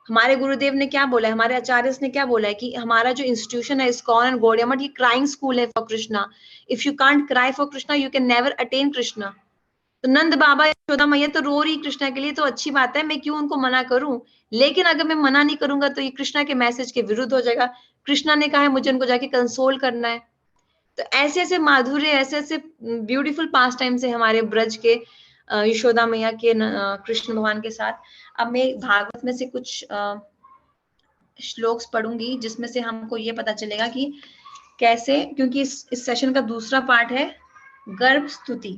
हमारे गुरुदेव ने क्या बोला है, हमारे आचार्य ने क्या बोला है कि हमारा जो इंस्टीट्यूशन है इस्कॉन एंड गौड़िया मठ, ये क्राइंग स्कूल है for Krishna. If you can't cry for Krishna you can never attain Krishna. तो नंद बाबा, यशोदा मैया तो रो रही कृष्णा के लिए, तो अच्छी बात है, मैं क्यों उनको मना करूं. लेकिन अगर मैं मना नहीं करूंगा तो ये कृष्णा के मैसेज के विरुद्ध हो जाएगा. कृष्णा ने कहा है मुझे उनको जाके कंसोल करना है. तो ऐसे ऐसे माधुर्य, ऐसे ऐसे ब्यूटीफुल पास टाइम से हमारे ब्रज के यशोदा मैया के कृष्ण भगवान के साथ. अब मैं भागवत में से कुछ श्लोक्स पढ़ूंगी जिसमें से हमको ये पता चलेगा कि कैसे, क्योंकि इस सेशन का दूसरा पार्ट है गर्भ स्तुति,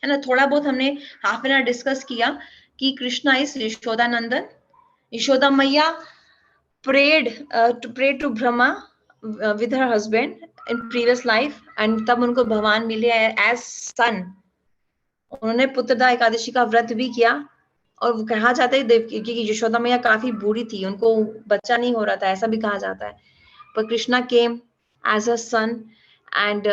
है ना. थोड़ा बहुत हमने हाफ एन आवर डिस्कस किया कि कृष्णा इज यशोदा नंदन, यशोदा मैया prayed to pray to Brahma with her husband in previous life, and तब उनको भगवान मिले as son. उन्होंने पुत्रदा एकादशी का व्रत भी किया, और वो कहा जाता है देवकी की यशोदा मैया काफी बूढ़ी थी, उनको बच्चा नहीं हो रहा था, ऐसा भी कहा जाता है. पर Krishna came as a son, and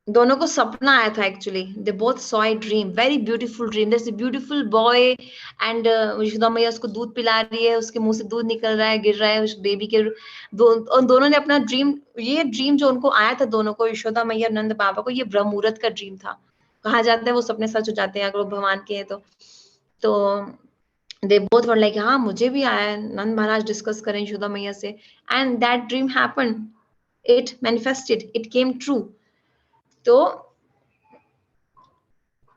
दोनों को सपना आया था actually. They both saw a dream, very beautiful dream. There is a beautiful boy and Yashoda Maiya उसको दूध पिला रही है, उसके मुंह से दूध निकल रहा है, गिर रहा है उस बेबी के. दोनों ने अपना ड्रीम, ये ड्रीम जो उनको आया था दोनों को, यशोदा मैया नंद बाबा को, ये ब्रह्म मुहूर्त का ड्रीम था. कहा जाता है वो सपने सच हो जाते हैं अगर वो भगवान के हैं तो दे बोथ वर लाइक हाँ मुझे भी आया है, नंद महाराज डिस्कस करें यशोदा मैया से. And that dream happened, it manifested, it came true. तो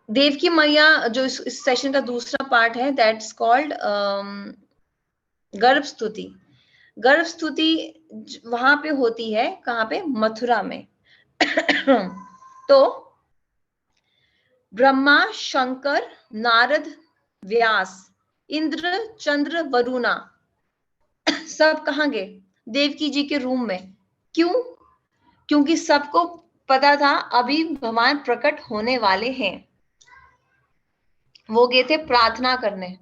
देवकी मैया जो इस सेशन का दूसरा पार्ट है, दैट्स कॉल्ड गर्भ स्तुति. गर्भ स्तुति वहां पे होती है, कहाँ पे? मथुरा में. तो ब्रह्मा, शंकर, नारद, व्यास, इंद्र, चंद्र, वरुणा सब कहाँ गए? देवकी जी के रूम में. क्यों? क्योंकि सबको पता था अभी भगवान प्रकट होने वाले हैं. वो गए थे प्रार्थना करने.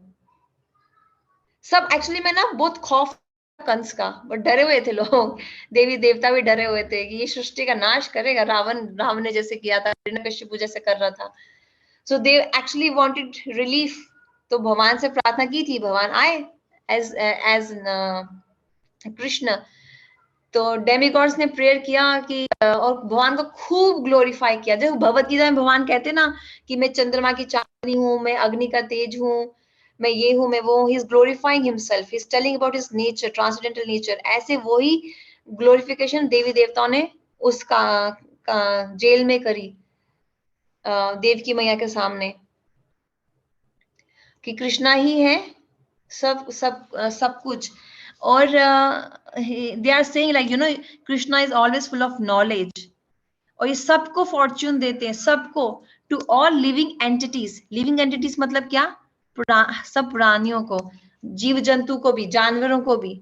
सब एक्चुअली में ना बहुत खौफ कंस का, बट डरे हुए थे लोग. देवी देवता भी डरे हुए थे कि ये सृष्टि का नाश करेगा, रावण ने जैसे किया था, हिरण्यकशिपु जैसे कर रहा था. So they actually wanted relief. तो भगवान से प्रार्थना की थी, भगवान आए एज कृष्ण. तो डेमिगॉड्स ने प्रेयर किया कि और भगवान को खूब ग्लोरीफाई किया. जैसे भगवत गीता में भगवान कहते ना कि मैं चंद्रमा की चांदनी हूँ, मैं अग्नि का तेज हूँ, मैं ये हूँ, मैं वो हूँ. He is glorifying himself, he is telling about his nature, transcendental nature. ऐसे वही ग्लोरिफिकेशन देवी देवताओं ने उसका जेल में करी, देवकी मैया के सामने, कि कृष्णा ही है सब सब सब कुछ. और they are saying like you know Krishna is always full of knowledge. और ये सबको फॉर्च्यून देते हैं, सबको, to all living entities. Living entities मतलब क्या? सब प्राणियों को, जीव जंतु को भी, जानवरों को भी.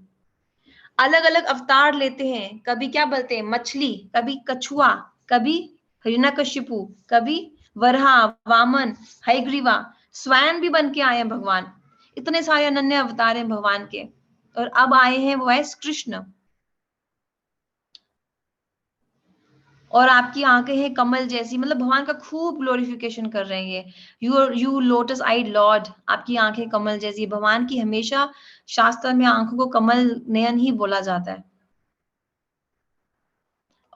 अलग अलग अवतार लेते हैं. कभी क्या बोलते हैं? मछली, कभी कछुआ, कभी हिरण्यकशिपु, कभी वराह, वामन, हयग्रीवा. स्वयं भी बन के आए हैं भगवान. इतने सारे अनन्य अवतार हैं भगवान के. और अब आए हैं वो है कृष्ण. और आपकी आंखें हैं कमल जैसी, मतलब भगवान का खूब ग्लोरिफिकेशन कर रहे हैं ये. यू लोटस आईड लॉर्ड, आपकी आंखें कमल जैसी. भगवान की हमेशा शास्त्र में आंखों को कमल नयन ही बोला जाता है.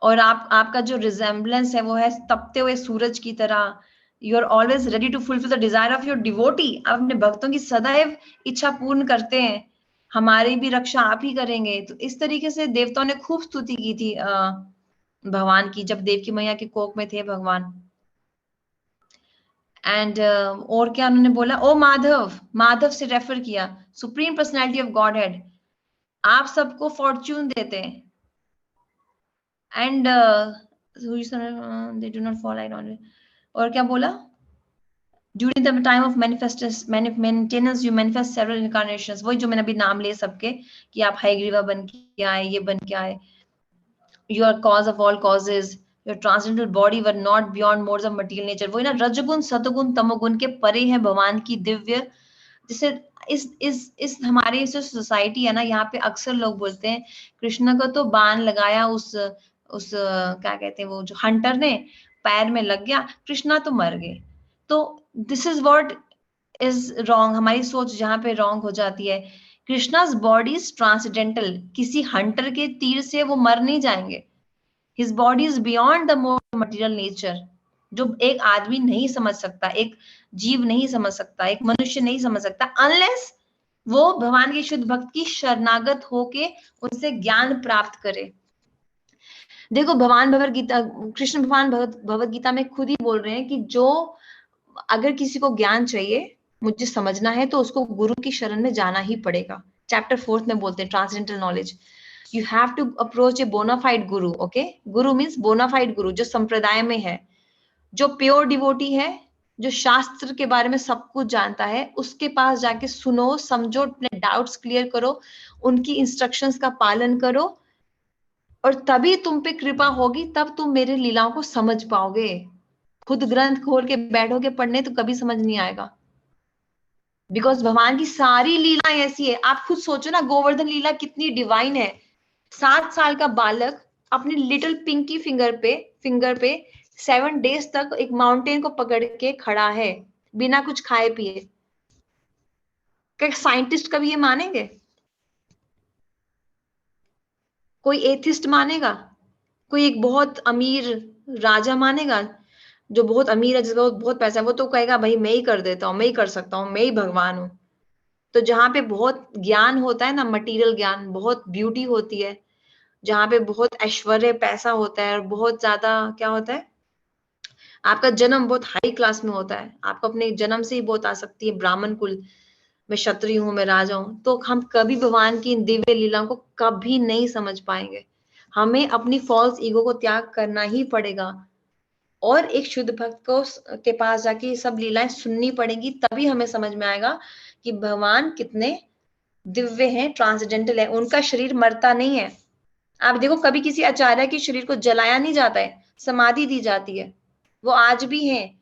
और आपका जो रिजेम्बलेंस है वो है तपते हुए सूरज की तरह. You are always ready to fulfil the desire of your devotee. आप अपने भक्तों की सदैव इच्छा पूर्ण करते हैं. हमारी भी रक्षा आप ही करेंगे. तो इस तरीके से देवताओं ने खूब स्तुति की थी भगवान की, जब देवकी मैया के कोख में थे भगवान. एंड और क्या उन्होंने बोला? ओ माधव, माधव से रेफर किया, supreme personality of Godhead. आप सबको फॉर्च्यून देते हैं. And they do not follow in on. और क्या बोला? During the time of maintenance you manifest several incarnations. वही जो मैंने अभी नाम लिए सबके, कि आप हयग्रीवा बन के आए, ये बन के आए. You are cause of all causes. Your transcendental body were not beyond modes of material nature. वही ना, रजगुण सतगुण तमोगुण के परे है भगवान की दिव्य. जैसे इस हमारे जो सोसाइटी है ना, यहाँ पे अक्सर लोग बोलते हैं कृष्ण को तो बाण लगाया उस क्या कहते हैं वो जो हंटर ने, पैर में लग गया, कृष्णा तो मर गए. तो this is what is wrong. हमारी सोच जहाँ पे रॉन्ग हो जाती है. कृष्णा's body is transcendental. किसी हंटर के तीर से वो मर नहीं जाएंगे. His body is beyond the material nature. जो एक आदमी नहीं समझ सकता, एक जीव नहीं समझ सकता, एक मनुष्य नहीं समझ सकता, अनलेस वो भगवान के शुद्ध भक्त की शरणागत होके उनसे ज्ञान प्राप्त करे. देखो भगवान भगवत गीता, कृष्ण भगवान भगवत गीता में खुद ही बोल रहे हैं कि जो अगर किसी को ज्ञान चाहिए, मुझे समझना है, तो उसको गुरु की शरण में जाना ही पड़ेगा. चैप्टर 4 में बोलते हैं transcendental knowledge. You have to approach a bona fide guru. Okay, guru means bona fide guru, जो संप्रदाय में है, जो प्योर डिवोटी है, जो शास्त्र के बारे में सब कुछ जानता है, उसके पास जाके सुनो, समझो, अपने डाउट्स क्लियर करो, उनकी इंस्ट्रक्शंस का पालन करो, और तभी तुम पे कृपा होगी, तब तुम मेरे लीलाओं को समझ पाओगे। खुद ग्रंथ खोल के बैठोगे पढ़ने तो कभी समझ नहीं आएगा, बिकॉज भगवान की सारी लीलाएं ऐसी है। आप खुद सोचो ना, गोवर्धन लीला कितनी डिवाइन है। 7 साल का बालक अपनी लिटिल पिंकी फिंगर पे 7 डेज तक एक माउंटेन को पकड़ के खड़ा है बिना कुछ खाए पिए। क्या साइंटिस्ट कभी ये मानेंगे? कोई एथिस्ट मानेगा? कोई एक बहुत अमीर राजा मानेगा, जो बहुत अमीर है, जिसका बहुत पैसा है, वो तो कहेगा भाई मैं ही कर देता हूँ, मैं ही कर सकता हूँ, मैं ही भगवान हूँ। तो जहां पे बहुत ज्ञान होता है ना, मटेरियल ज्ञान, बहुत ब्यूटी होती है, जहां पे बहुत ऐश्वर्य, पैसा होता है, और बहुत ज्यादा क्या होता है, आपका जन्म बहुत हाई क्लास में होता है, आपको अपने जन्म से ही बहुत आ सकती है ब्राह्मण कुल, मैं क्षत्रिय हूँ, मैं राजा हूँ, तो हम कभी भगवान की इन दिव्य लीलाओं को कभी नहीं समझ पाएंगे। हमें अपनी फॉल्स ईगो को त्याग करना ही पड़ेगा, और एक शुद्ध भक्त को के पास जाके ये सब लीलाएं सुननी पड़ेगी, तभी हमें समझ में आएगा कि भगवान कितने दिव्य हैं, ट्रांसजेंडल है, उनका शरीर मरता नहीं है। आप देखो, कभी किसी आचार्य के शरीर को जलाया नहीं जाता है, समाधि दी जाती है, वो आज भी हैं।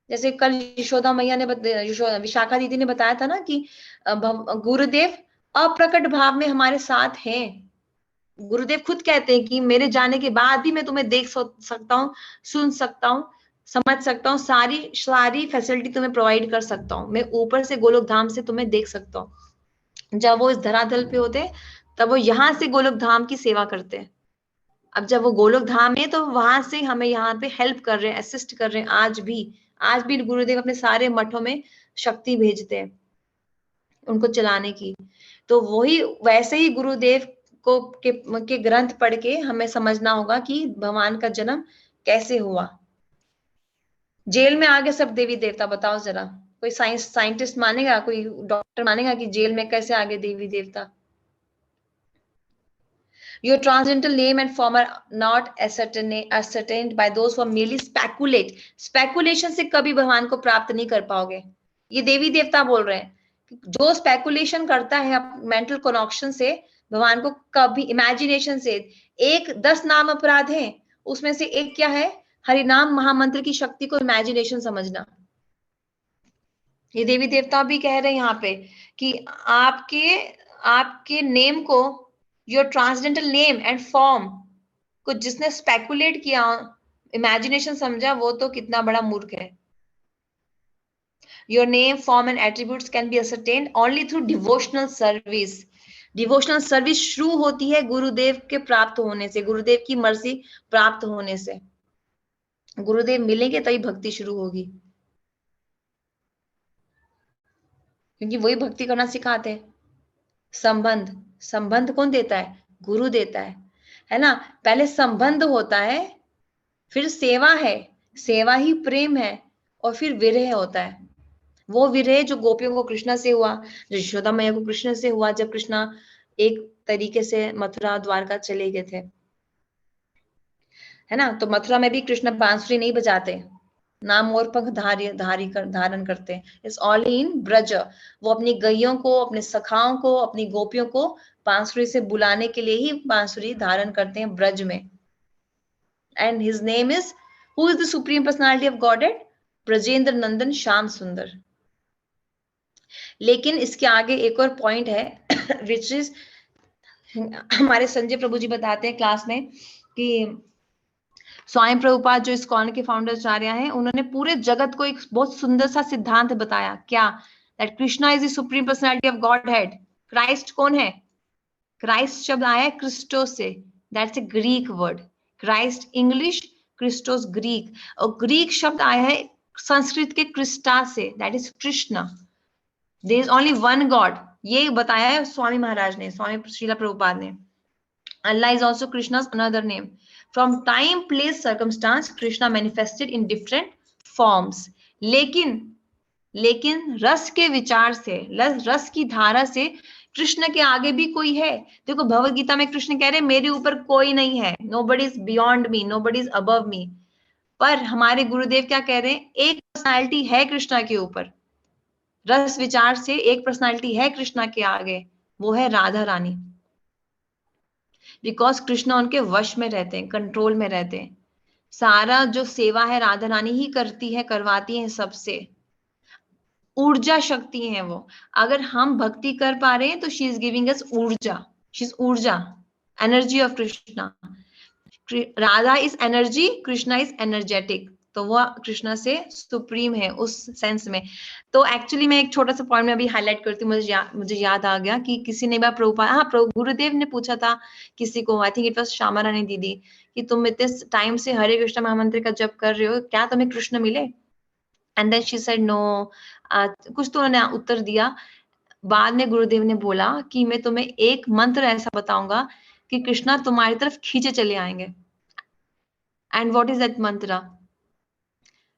जैसे कल यशोदा मैया ने विशाखा दीदी ने बताया था ना कि गुरुदेव अप्रकट भाव में हमारे साथ हैं। गुरुदेव खुद कहते हैं कि मेरे जाने के बाद भी मैं तुम्हें देख सकता हूँ, सुन सकता हूँ, समझ सकता हूँ, सारी सारी फैसिलिटी तुम्हें प्रोवाइड कर सकता हूँ, मैं ऊपर से गोलोक धाम से तुम्हें देख सकता हूँ। जब वो इस धरातल पे होते तब वो यहाँ से गोलोक धाम की सेवा करते हैं। अब जब वो गोलोक धाम है तो वहां से हमें यहाँ पे हेल्प कर रहे हैं, असिस्ट कर रहे हैं। आज भी गुरुदेव अपने सारे मठों में शक्ति भेजते हैं उनको चलाने की। तो वही वैसे ही गुरुदेव को के ग्रंथ पढ़ के हमें समझना होगा कि भगवान का जन्म कैसे हुआ। जेल में आगे सब देवी देवता, बताओ जरा, कोई साइंटिस्ट मानेगा, कोई डॉक्टर मानेगा कि जेल में कैसे आगे देवी देवता? Your transcendental name and form are not ascertained by those who merely speculate. Speculation से कभी भगवान को प्राप्त नहीं कर पाओगे। ये देवी देवता बोल रहे हैं, जो स्पेकुलेशन करता है मेंटल कनेक्शन से भगवान को कभी, इमेजिनेशन से, 10 नाम अपराध हैं, उसमें से एक क्या है? हरिनाम महामंत्र की शक्ति को इमेजिनेशन समझना। ये देवी देवता भी कह रहे हैं यहाँ पे कि आपके नेम को, your transcendental name and form को जिसने स्पेकुलेट किया, इमेजिनेशन समझा, वो तो कितना बड़ा मूर्ख है। Your name, form and attributes can be ascertained only through devotional service. Devotional service शुरू होती है गुरुदेव के प्राप्त होने से, गुरुदेव की मर्जी प्राप्त होने से। गुरुदेव मिलेंगे तभी भक्ति शुरू होगी, क्योंकि वही भक्ति करना सिखाते हैं। संबंध कौन देता है? गुरु देता है ना। पहले संबंध होता है, फिर सेवा है, सेवा ही प्रेम है, और फिर विरह होता है। वो विरह जो गोपियों को कृष्ण से हुआ, जो यशोदा मैया को कृष्ण से हुआ, जब कृष्णा एक तरीके से मथुरा द्वारका चले गए थे, है ना। तो मथुरा में भी कृष्ण बांसुरी नहीं बजाते, नाम मोर पंख धारण करते हैं। It's all in Braj. वो अपनी गैयों को, अपने सखाओं को, अपनी गोपियों को बांसुरी से बुलाने के लिए ही बांसुरी धारण करते हैं ब्रज में। And his name is, who is the supreme personality of Godhead? Brajendra Nandan Shyam Sundar. लेकिन इसके आगे एक और पॉइंट है विच इज, हमारे संजय प्रभु जी बताते हैं क्लास में कि स्वामी प्रभुपाद जो इस्कॉन के फाउंडराचार्य हैं, उन्होंने पूरे जगत को एक बहुत सुंदर सा सिद्धांत बताया। क्या? That Krishna is the supreme personality of Godhead. Christ कौन है? क्राइस्ट शब्द आया है क्रिस्टोस से, that's a Greek word. Christ English, Christos Greek, और ग्रीक शब्द आया है संस्कृत के क्रिस्टा से, that is Krishna. There is only one God, ये बताया है स्वामी महाराज ने, स्वामी श्रीला प्रभुपाद ने। Allah is also Krishna's another name. From time, place, circumstance, Krishna manifested in different forms. लेकिन रस के विचार से, रस की धारा से कृष्ण के आगे भी कोई है। देखो भगवद गीता में कृष्ण कह रहे हैं मेरे ऊपर कोई नहीं है, nobody is beyond me, nobody is above me. पर हमारे गुरुदेव क्या कह रहे हैं, एक पर्सनालिटी है कृष्णा के ऊपर, रस विचार से एक पर्सनालिटी है कृष्णा के आगे, वो है राधा रानी। बिकॉज कृष्णा उनके वश में रहते हैं, कंट्रोल में रहते हैं। सारा जो सेवा है राधा रानी ही करती है, करवाती है सबसे। ऊर्जा शक्ति है वो। अगर हम भक्ति कर पा रहे हैं तो शी इज गिविंग अस ऊर्जा, शी इज ऊर्जा, energy of Krishna. Radha is energy, Krishna is energetic, तो वो कृष्णा से सुप्रीम है उस सेंस में। तो एक्चुअली मैं एक छोटा सा पॉइंट में अभी हाईलाइट करती हूँ, मुझे याद आ गया कि किसी ने प्रभुपाद, हाँ गुरुदेव ने पूछा था किसी को, I think it was Shyama Rani दीदी, कि तुम इतने टाइम से हरे कृष्ण महामंत्र का जप कर रहे हो, क्या तुम्हें कृष्ण मिले? And then she said no, कुछ तो उन्होंने उत्तर दिया। बाद में गुरुदेव ने बोला कि मैं तुम्हें एक मंत्र ऐसा बताऊंगा कि कृष्णा तुम्हारी तरफ खींचे चले आएंगे। एंड व्हाट इज दैट मंत्र?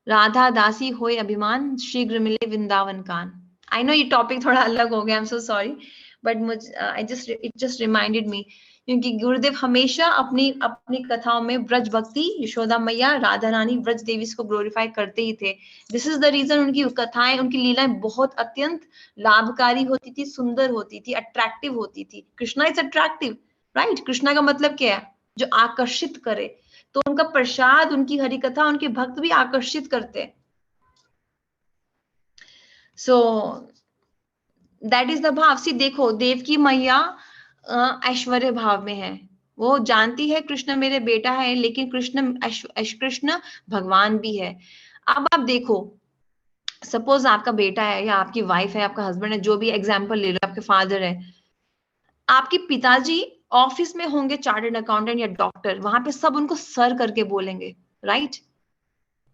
राधा दासी होए अभिमान, शीघ्र मिले वृंदावन कान। आई नो ये टॉपिक थोड़ा अलग हो गया, I am so sorry, but मुझे इट जस्ट रिमाइंडेड मी, क्योंकि गुरुदेव हमेशा अपनी अपनी कथाओं में ब्रज भक्ति, यशोदा मैया, राधा रानी, ब्रज देवी को ग्लोरीफाई करते ही थे। दिस इज द रीजन उनकी कथाएं, उनकी लीलाएं बहुत अत्यंत लाभकारी होती थी, सुंदर होती थी, अट्रैक्टिव होती थी। Krishna is attractive, right? Krishna का मतलब क्या है? जो आकर्षित करे। तो उनका प्रसाद, उनकी हरि कथा, उनके भक्त भी आकर्षित करते। सो दैट इज द भाव। सी देखो, देव की मैया ऐश्वर्य भाव में है, वो जानती है कृष्ण मेरे बेटा है, लेकिन कृष्ण भगवान भी है। अब आप देखो, सपोज आपका बेटा है या आपकी वाइफ है, आपका हस्बैंड है, जो भी एग्जाम्पल ले लो, आपके फादर है, आपके पिताजी ऑफिस में होंगे चार्टर्ड अकाउंटेंट या डॉक्टर, वहां पे सब उनको सर करके बोलेंगे, राइट?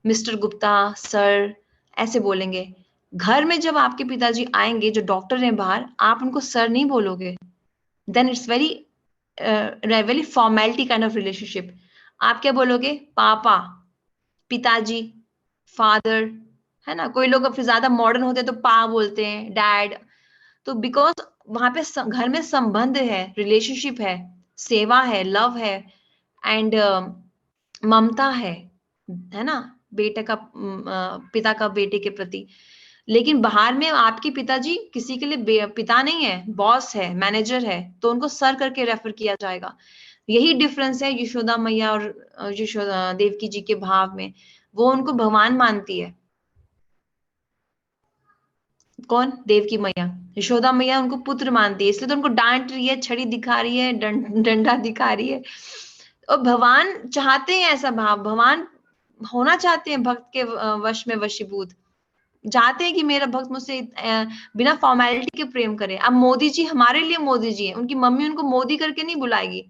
मिस्टर गुप्ता, सर, ऐसे बोलेंगे। घर में जब आपके पिताजी आएंगे, जो डॉक्टर हैं बाहर, आप उनको सर नहीं बोलोगे। Then it's very very formality kind of relationship. आप क्या बोलोगे? पापा, पिताजी, फादर, है ना? कोई लोग फिर ज्यादा मॉडर्न होते हैं तो पा बोलते हैं, डैड। तो बिकॉज वहां पे घर में संबंध है, रिलेशनशिप है, सेवा है, लव है, एंड ममता है ना? बेटे का पिता का बेटे के प्रति। लेकिन बाहर में आपके पिताजी किसी के लिए पिता नहीं है, बॉस है, मैनेजर है, तो उनको सर करके रेफर किया जाएगा। यही डिफरेंस है यशोदा मैया और यशोदा देवकी जी के भाव में। वो उनको भगवान मानती है। कौन? देवकी मैया। यशोदा मैया उनको पुत्र मानती है, इसलिए तो उनको डांट रही है, छड़ी दिखा रही है, डंडा दिखा रही है। और भगवान चाहते हैं ऐसा भाव, भगवान होना चाहते हैं भक्त के वश में वशीभूत, चाहते हैं कि मेरा भक्त मुझसे बिना फॉर्मेलिटी के प्रेम करे। अब मोदी जी हमारे लिए मोदी जी हैं, उनकी मम्मी उनको मोदी करके नहीं बुलाएगी,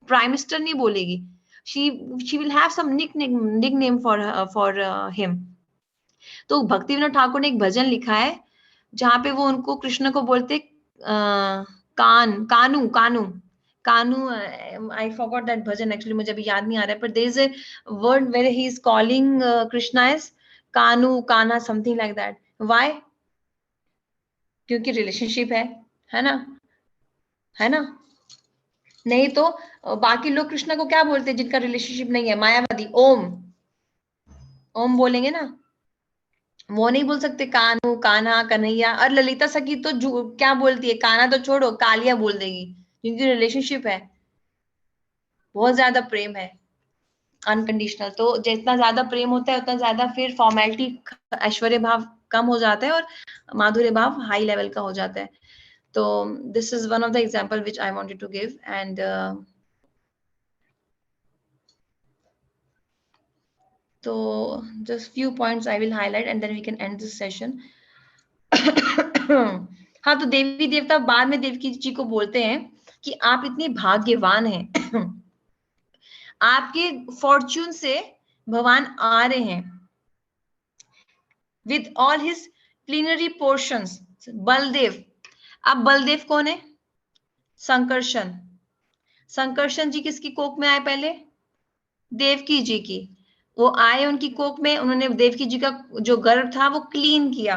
प्राइम मिनिस्टर नहीं बोलेगी, she will have some nickname for him. तो भक्ति विनोद ठाकुर ने एक भजन लिखा है जहां पे वो उनको, कृष्ण को बोलते Kanu Kanu Kanu. I forgot that bhajan actually, मुझे अभी याद नहीं आ रहा है, पर there is a word where he is calling Krishna as Kanu, Kanha, something like that. Why? क्योंकि रिलेशनशिप है ना? है ना? नहीं तो बाकी लोग कृष्णा को क्या बोलते हैं जिनका रिलेशनशिप नहीं है? मायावादी, ओम, ओम बोलेंगे ना, वो नहीं बोल सकते कानू, कान्हा, कन्हैया। और ललिता सखी तो क्या बोलती है? कान्हा तो छोड़ो, कालिया बोल देगी, क्योंकि रिलेशनशिप है, बहुत ज्यादा प्रेम है, अनकंडीशनल। तो जितना ज्यादा प्रेम होता है उतना ज्यादा फिर फॉर्मेलिटी, ऐश्वर्य भाव कम हो जाता है और माधुर्य भाव हाई लेवल का हो जाता है। तो this is one of the example which I wanted to give. And तो just few points I will highlight and then we can end this session. हाँ, तो देवी देवता बाद में देवकी जी को बोलते हैं कि आप इतने भाग्यवान हैं, आपके फॉर्च्यून से भगवान आ रहे हैं with all his plenary portions. Baldev, अब बलदेव कौन है? संकर्षण। संकर्षण जी किसकी कोख में आए? पहले देवकी जी की। वो आए उनकी कोख में, उन्होंने देवकी जी का जो गर्भ था वो क्लीन किया,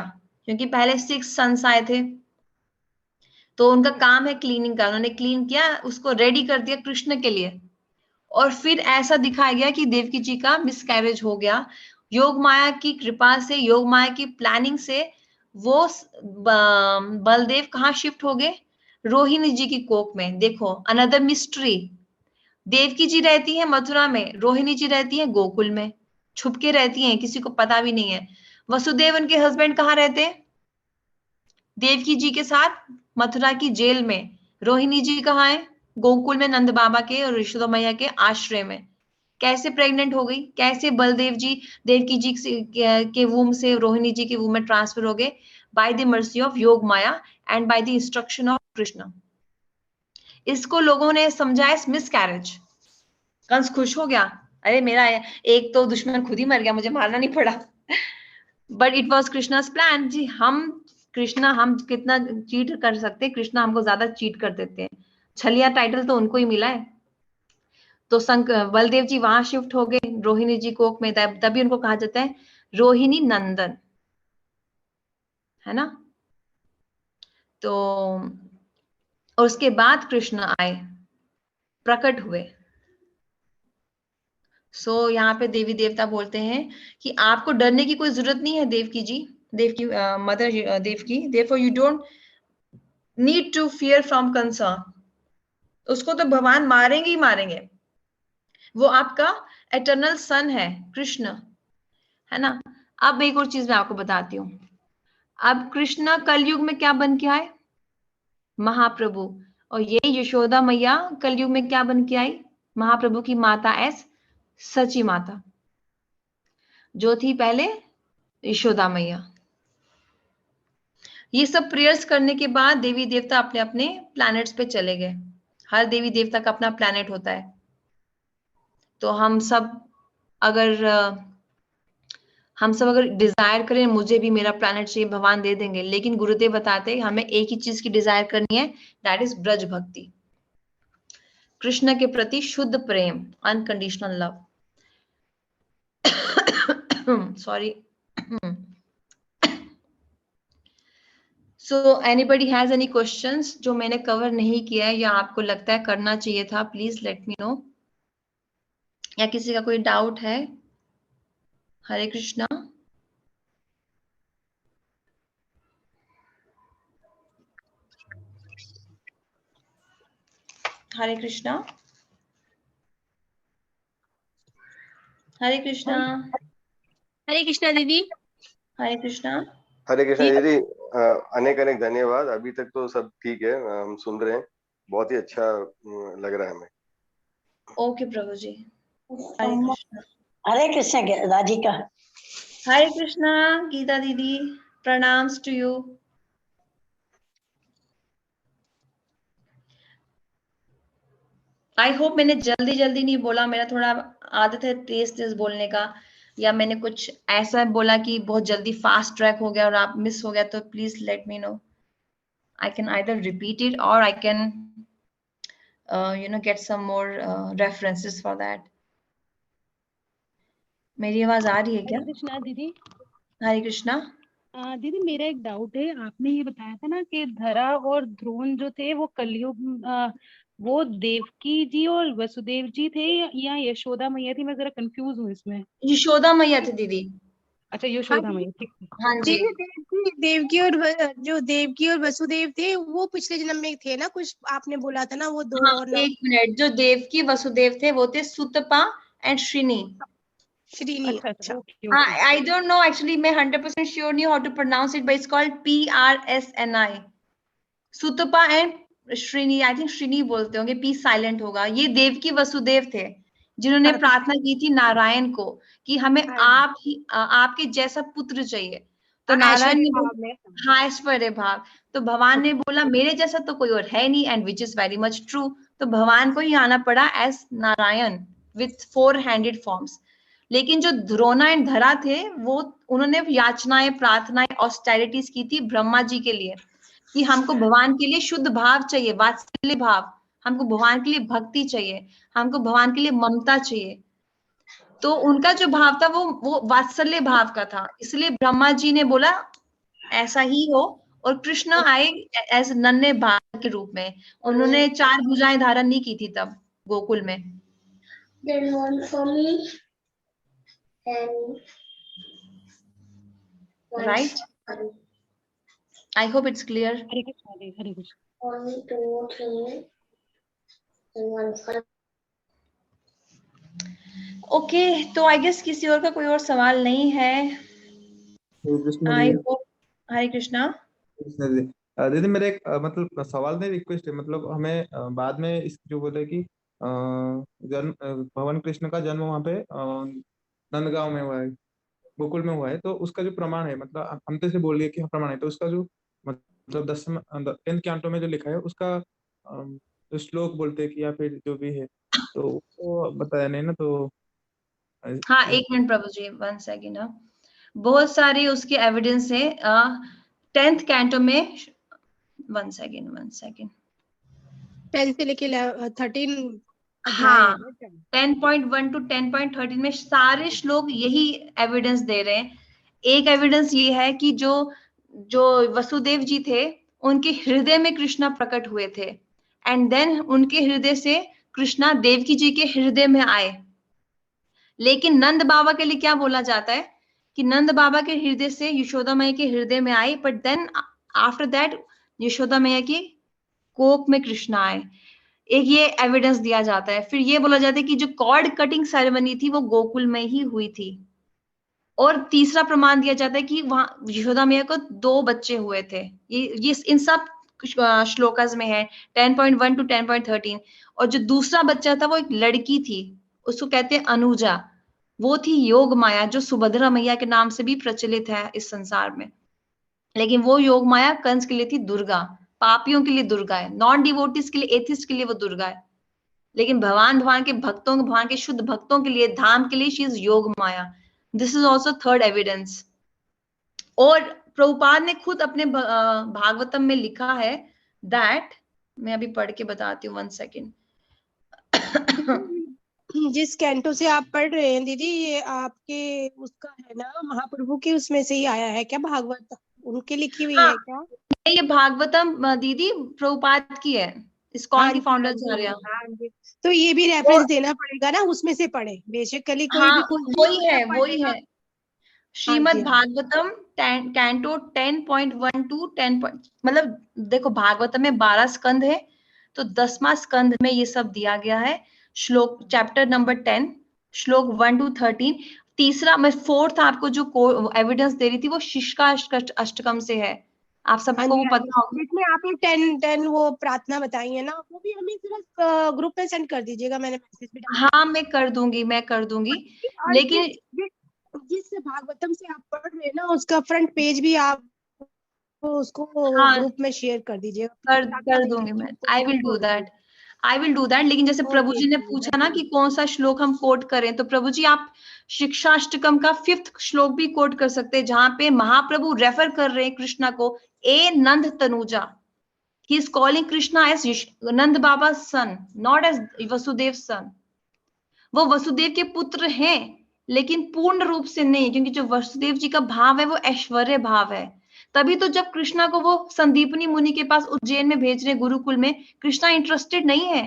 क्योंकि पहले 6 सन्स आए थे, तो उनका काम है क्लीनिंग का। उन्होंने क्लीन किया, उसको रेडी कर दिया कृष्ण के लिए। और फिर ऐसा दिखाया गया कि देवकी जी का मिसकैरेज हो गया। योग माया की कृपा से, योग माया की प्लानिंग से वो बलदेव कहाँ शिफ्ट हो गए? रोहिणी जी की कोख में। देखो अनदर मिस्ट्री, देवकी जी रहती है मथुरा में, रोहिणी जी रहती है गोकुल में, छुप के रहती हैं, किसी को पता भी नहीं है। वसुदेव उनके हस्बैंड कहाँ रहते हैं? देवकी जी के साथ मथुरा की जेल में। रोहिणी जी कहाँ है? गोकुल में नंद बाबा के और यशोदा मैया के आश्रय में। कैसे प्रेग्नेंट हो गई? कैसे बलदेव जी देवकी जी के वूम से रोहिणी जी के वूम में ट्रांसफर हो गए? बाय द मर्सी ऑफ योग Maya and by the instruction of Krishna. इसको लोगों ने समझा एज मिसकैरेज। कंस खुश हो गया, अरे मेरा एक तो दुश्मन खुद ही मर गया, मुझे मारना नहीं पड़ा। बट इट वॉज कृष्णा's प्लान जी। हम कितना चीट कर सकते हैं, कृष्णा हमको ज्यादा चीट कर देते हैं। छलिया टाइटल तो उनको ही मिला है। तो बलदेव जी वहां शिफ्ट हो गए रोहिणी जी कोख में, तभी उनको कहा जाता है रोहिणी नंदन, है ना। तो और उसके बाद कृष्ण आए, प्रकट हुए। सो यहाँ पे देवी देवता बोलते हैं कि आपको डरने की कोई जरूरत नहीं है Devaki ji, Devaki mother Devaki, therefore you don't need to fear from Kansa. उसको तो भगवान मारेंगे ही मारेंगे, वो आपका एटर्नल सन है कृष्ण, है ना। अब एक और चीज मैं आपको बताती हूँ। अब कृष्ण कलयुग में क्या बन के आए? महाप्रभु। और ये यशोदा मैया कलयुग में क्या बन के आई? महाप्रभु की माता एस सची माता, जो थी पहले यशोदा मैया। ये सब प्रेयर्स करने के बाद देवी देवता अपने अपने प्लैनेट्स पे चले गए। हर देवी देवता का अपना प्लैनेट होता है। तो हम सब अगर डिजायर करें मुझे भी मेरा प्लैनेट चाहिए, भगवान दे देंगे। लेकिन गुरुदेव बताते हैं हमें एक ही चीज की डिजायर करनी है, दैट इज ब्रज भक्ति, कृष्ण के प्रति शुद्ध प्रेम, unconditional love. Sorry. So anybody has any questions जो मैंने कवर नहीं किया है या आपको लगता है करना चाहिए था, प्लीज लेट मी नो। या किसी का कोई डाउट है? हरे कृष्णा। हरे कृष्णा। हरे कृष्णा। हरे कृष्णा दीदी। हरे कृष्णा। हरे कृष्णा दीदी, अनेक अनेक धन्यवाद। अभी तक तो सब ठीक है, हम सुन रहे हैं, बहुत ही अच्छा लग रहा है हमें। ओके प्रभु जी। हरे कृष्णा। हरे कृष्ण राधिका। हरे कृष्णा गीता दीदी, प्रणाम्स टू यू। आई होप मैंने जल्दी जल्दी नहीं बोला, मेरा थोड़ा आदत है तेज तेज बोलने का, या मैंने कुछ ऐसा बोला कि बहुत जल्दी फास्ट ट्रैक हो गया और आप मिस हो गया, तो please let me know. I can either repeat it और I can get some more references for that. मेरी आवाज आ रही है क्या? हरे कृष्णा दीदी। हरे कृष्णा। दीदी मेरा एक डाउट है, आपने ये बताया था ना कि धरा और ध्रुवन जो थे वो कलयुग वो देवकी जी और वसुदेव जी थे या यशोदा मैया थी? मैं जरा कंफ्यूज हूँ इसमें। यशोदा मैया थी दीदी। अच्छा यशोदा मैया, ठीक है। हाँ जी। देवकी और जो देवकी और वसुदेव थे वो पिछले जन्म में थे ना, कुछ आपने बोला था ना वो दो। हाँ, और एक मिनट, जो देवकी वसुदेव थे वो थे सुतपा एंड श्रीनी। श्रीनी। अच्छा ओके हाँ, okay. I don't know actually, मैं 100% श्योर नहीं how to pronounce it, but it's called PRSNI, Sutapa and Shrini. I think Shrini बोलते होंगे, पी साइलेंट होगा। ये देवकी वसुदेव थे जिन्होंने प्रार्थना की थी नारायण को कि हमें आपके जैसा पुत्र चाहिए। तो नारायण ने हाँ, ऐश्वर्य भाव। तो भगवान ने बोला मेरे जैसा तो कोई और है नहीं, and which is very much true. तो भगवान को ही आना पड़ा एज नारायण विथ 4 हैंडेड फॉर्म्स। लेकिन जो द्रोणा एंड धरा थे वो उन्होंने याचनाएं, प्रार्थनाएं, ऑस्टेरिटीज की थी ब्रह्मा जी के लिए कि हमको भगवान के लिए शुद्ध भाव चाहिए, वात्सल्य भाव, हमको भगवान के लिए भक्ति चाहिए, हमको भगवान के लिए ममता चाहिए। तो उनका जो भाव था वो वात्सल्य भाव का था, इसलिए ब्रह्मा जी ने बोला ऐसा ही हो। और कृष्ण आए एज नन्हे बालक के रूप में। उन्होंने 4 भुजाएं धारण नहीं की थी तब गोकुल में। then one for me, and one Right? for I hope it's clear. हरे कृष्णा जी, हरे Krishna. 1, 2, 3, and one for okay, तो आई गेस किसी और का कोई और सवाल नहीं है। I hope. हरे कृष्णा। दीदी मेरे एक मतलब सवाल नहीं, रिक्वेस्ट है। मतलब हमें बाद में इस जो बोले कि जन्म भगवान कृष्ण का जन्म वहाँ पे नंदगांव में हुआ है, गोकुल में हुआ है, तो उसका जो प्रमाण है, मतलब हम तो इसे बोल लिए कि हाँ प्रमाण है, तो उसका जो मतलब 10th कैंटो में जो लिखा है उसका जो श्लोक बोलते हैं कि या फिर जो भी है, तो वो बताया नहीं ना, तो हाँ, एक मिनट प्रभु जी, 1 सेकेंड। बहुत सारे उसके एविडेंस है 10th कैंटो में। 1 सेकेंड। 10 से लेके 13 अध्याय हाँ, है ना? 10.1 to 10.13 में सारे श्लोक यही एविडेंस दे रहे हैं। एक एविडेंस ये है कि जो वसुदेव जी थे, उनके हृदय में कृष्णा प्रकट हुए थे, एंड देन उनके हृदय से कृष्णा देवकी जी के हृदय में आए। लेकिन नंद बाबा के लिए क्या बोला जाता है कि नंद बाबा के हृदय से यशोदा मैया के हृदय में आए, but then after that Yashoda Maiya की कोख में कृष्णा आए। एक ये एविडेंस दिया जाता है। फिर ये बोला जाता है कि जो कॉर्ड कटिंग सेरेमनी थी वो गोकुल में ही हुई थी। और तीसरा प्रमाण दिया जाता है कि वहां यशोदा मैया को 2 बच्चे हुए थे। ये इन सब श्लोकास में है, 10.1 to 10.13। और जो दूसरा बच्चा था वो एक लड़की थी, उसको कहते हैं अनुजा। वो थी योग माया, जो सुभद्रा मैया के नाम से भी प्रचलित है इस संसार में। लेकिन वो योग माया कंस के लिए थी दुर्गा, पापियों के लिए दुर्गा है, नॉन डिवोटीज के लिए, एथिस्ट के लिए वो दुर्गा है। लेकिन भगवान के भक्तों, भगवान के शुद्ध भक्तों के लिए, धाम के लिए she is Yog Maya. This is also third evidence. और प्रभुपाद ने खुद अपने भागवतम में लिखा है दैट, मैं अभी पढ़ के बताती हूँ, 1 सेकेंड। जिस कैंटो से आप पढ़ रहे हैं दीदी, ये आपके उसका है ना, महाप्रभु के उसमें से ही आया है क्या भागवत? उनके लिखी हुई है क्या? ये भागवतम दीदी प्रभुपाद की है, इस्कॉन की फाउंडर आचार्य। हाँ जी। तो ये भी रेफरेंस देना पड़ेगा ना, उसमें से पढ़े बेसिकली कोई हाँ, भी कुछ वही है श्रीमद् भागवतम कैंटो 10.1 to 10 मतलब देखो भागवतम में 12 स्कंद है, तो 10वां स्कंद में ये सब दिया गया है। श्लोक चैप्टर नंबर 10 श्लोक 1 to 13। तीसरा, मैं 4th आपको जो एविडेंस दे रही थी वो शिष्का अष्टकम से है, आप सबको वो पता होगा। जिसमें आपने 10 वो प्रार्थना बताई है ना, वो भी हमें सिर्फ ग्रुप में सेंड कर दीजिएगा, मैंने मैसेज भी डाला। हाँ, मैं कर दूंगी। और लेकिन जिस भागवतम से आप पढ़ रहे हैं ना, उसका फ्रंट पेज भी आप उसको हाँ, ग्रुप में शेयर कर दीजिएगा। कर दूंगी मैं। I will do that. लेकिन जैसे प्रभु जी ने पूछा ना कि कौन सा श्लोक हम कोट करें, तो प्रभु जी आप शिक्षाष्टकम का 5th श्लोक भी कोट कर सकते हैं, जहां पे महाप्रभु रेफर कर रहे हैं कृष्णा को, ए नंद तनुजा। He is calling Krishna as Nand Baba son, not as Vasudev son. वो वसुदेव के पुत्र हैं, लेकिन पूर्ण रूप से नहीं, क्योंकि जो वसुदेव जी का भाव है वो ऐश्वर्य भाव है। तभी तो जब कृष्णा को वो संदीपनी मुनि के पास उज्जैन में भेज रहे गुरुकुल में, कृष्णा इंटरेस्टेड नहीं है।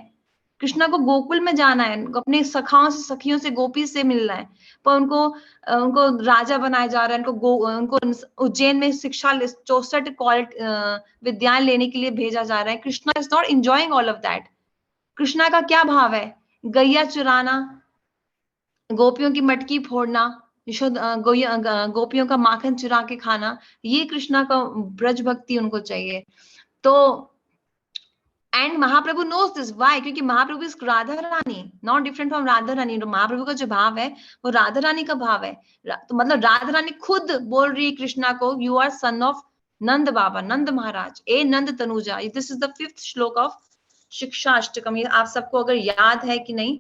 कृष्णा को गोकुल में जाना है, अपने सखियों से गोपी से मिलना है, पर उनको राजा बनाया जा रहा है, उनको उज्जैन में शिक्षा 64 विद्याएं लेने के लिए भेजा जा रहा है। Krishna is not enjoying all of that. Krishna का क्या भाव है? गैया चुराना, गोपियों की मटकी फोड़ना, गोपियों का माखन चुरा के खाना, ये कृष्णा का ब्रज भक्ति उनको चाहिए। तो and Mahaprabhu knows this, why? क्योंकि Mahaprabhu is Radha Rani, not different from Radha Rani. Mahaprabhu का जो भाव है वो राधा रानी का भाव है। तो मतलब राधा रानी खुद बोल रही है कृष्णा को, you are son of Nand Baba, Nand Maharaj, a नंद तनुजा। दिस इज द 5th श्लोक ऑफ शिक्षा अष्टकम। आप सबको अगर याद है कि नहीं,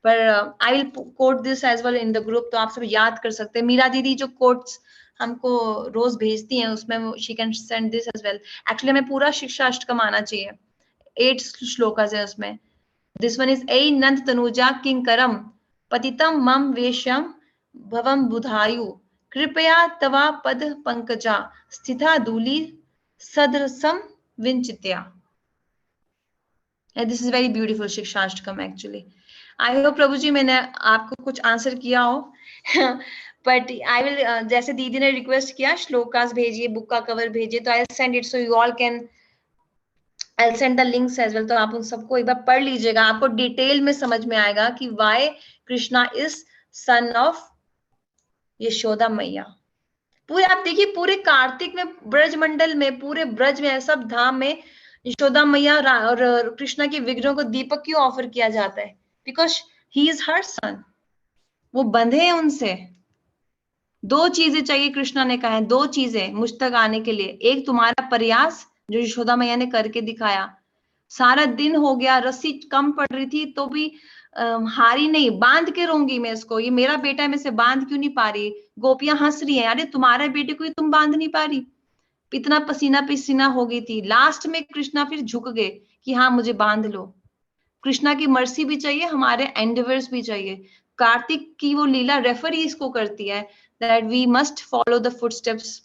पर I will quote this as well in the group, तो आप सब याद कर सकते हैं। मीरा दीदी जो कोट्स हमको रोज भेजती हैं, उसमें she can send this as well. Actually हमें पूरा शिक्षा अष्टकम आना चाहिए, 8 श्लोकास है उसमें। दिस वन इज ए नंद तनुजा किंकरम पतितम मम वेशम भवम बुधायु कृपया तवा पद पंकजा स्थिता दूली सदरसम विंचित्या। This is very beautiful Shikshashtakam actually. I hope Prabhu ji मैंने आपको कुछ आंसर किया हो बट आई विल, जैसे दीदी ने रिक्वेस्ट किया श्लोकास भेजिए, बुक का कवर भेजिए, तो I send it so you all can, I send the links as well, तो आप उन सबको एक बार पढ़ लीजिएगा, आपको डिटेल में समझ में आएगा कि why Krishna is son of Yashoda मैया। पूरे आप देखिए, पूरे कार्तिक में, ब्रज मंडल में, पूरे ब्रज में, सब धाम में यशोदा मैया और कृष्णा के विग्रहों को दीपक क्यों ऑफर किया जाता है? बिकॉज ही इज हर सन, वो बंधे हैं उनसे। दो चीजें चाहिए, कृष्णा ने कहा है, दो चीजें मुझ तक आने के लिए। एक तुम्हारा प्रयास जो यशोदा मैया ने करके दिखाया, सारा दिन हो गया, रस्सी कम पड़ रही थी तो भी हारी नहीं, बांध के रहूंगी मैं इसको, ये मेरा बेटा है, मैं इसे बांध क्यों नहीं पा रही? गोपियां हंस रही है, अरे तुम्हारे बेटे को ही तुम बांध नहीं पा रही, इतना पसीना पसीना हो गई थी। लास्ट में कृष्णा फिर झुक गए कि हाँ मुझे बांध लो। कृष्णा की मर्सी भी चाहिए, हमारे एंडेवर्स भी चाहिए। कार्तिक की वो लीला रेफर ही इसको करती है, that we must follow the footsteps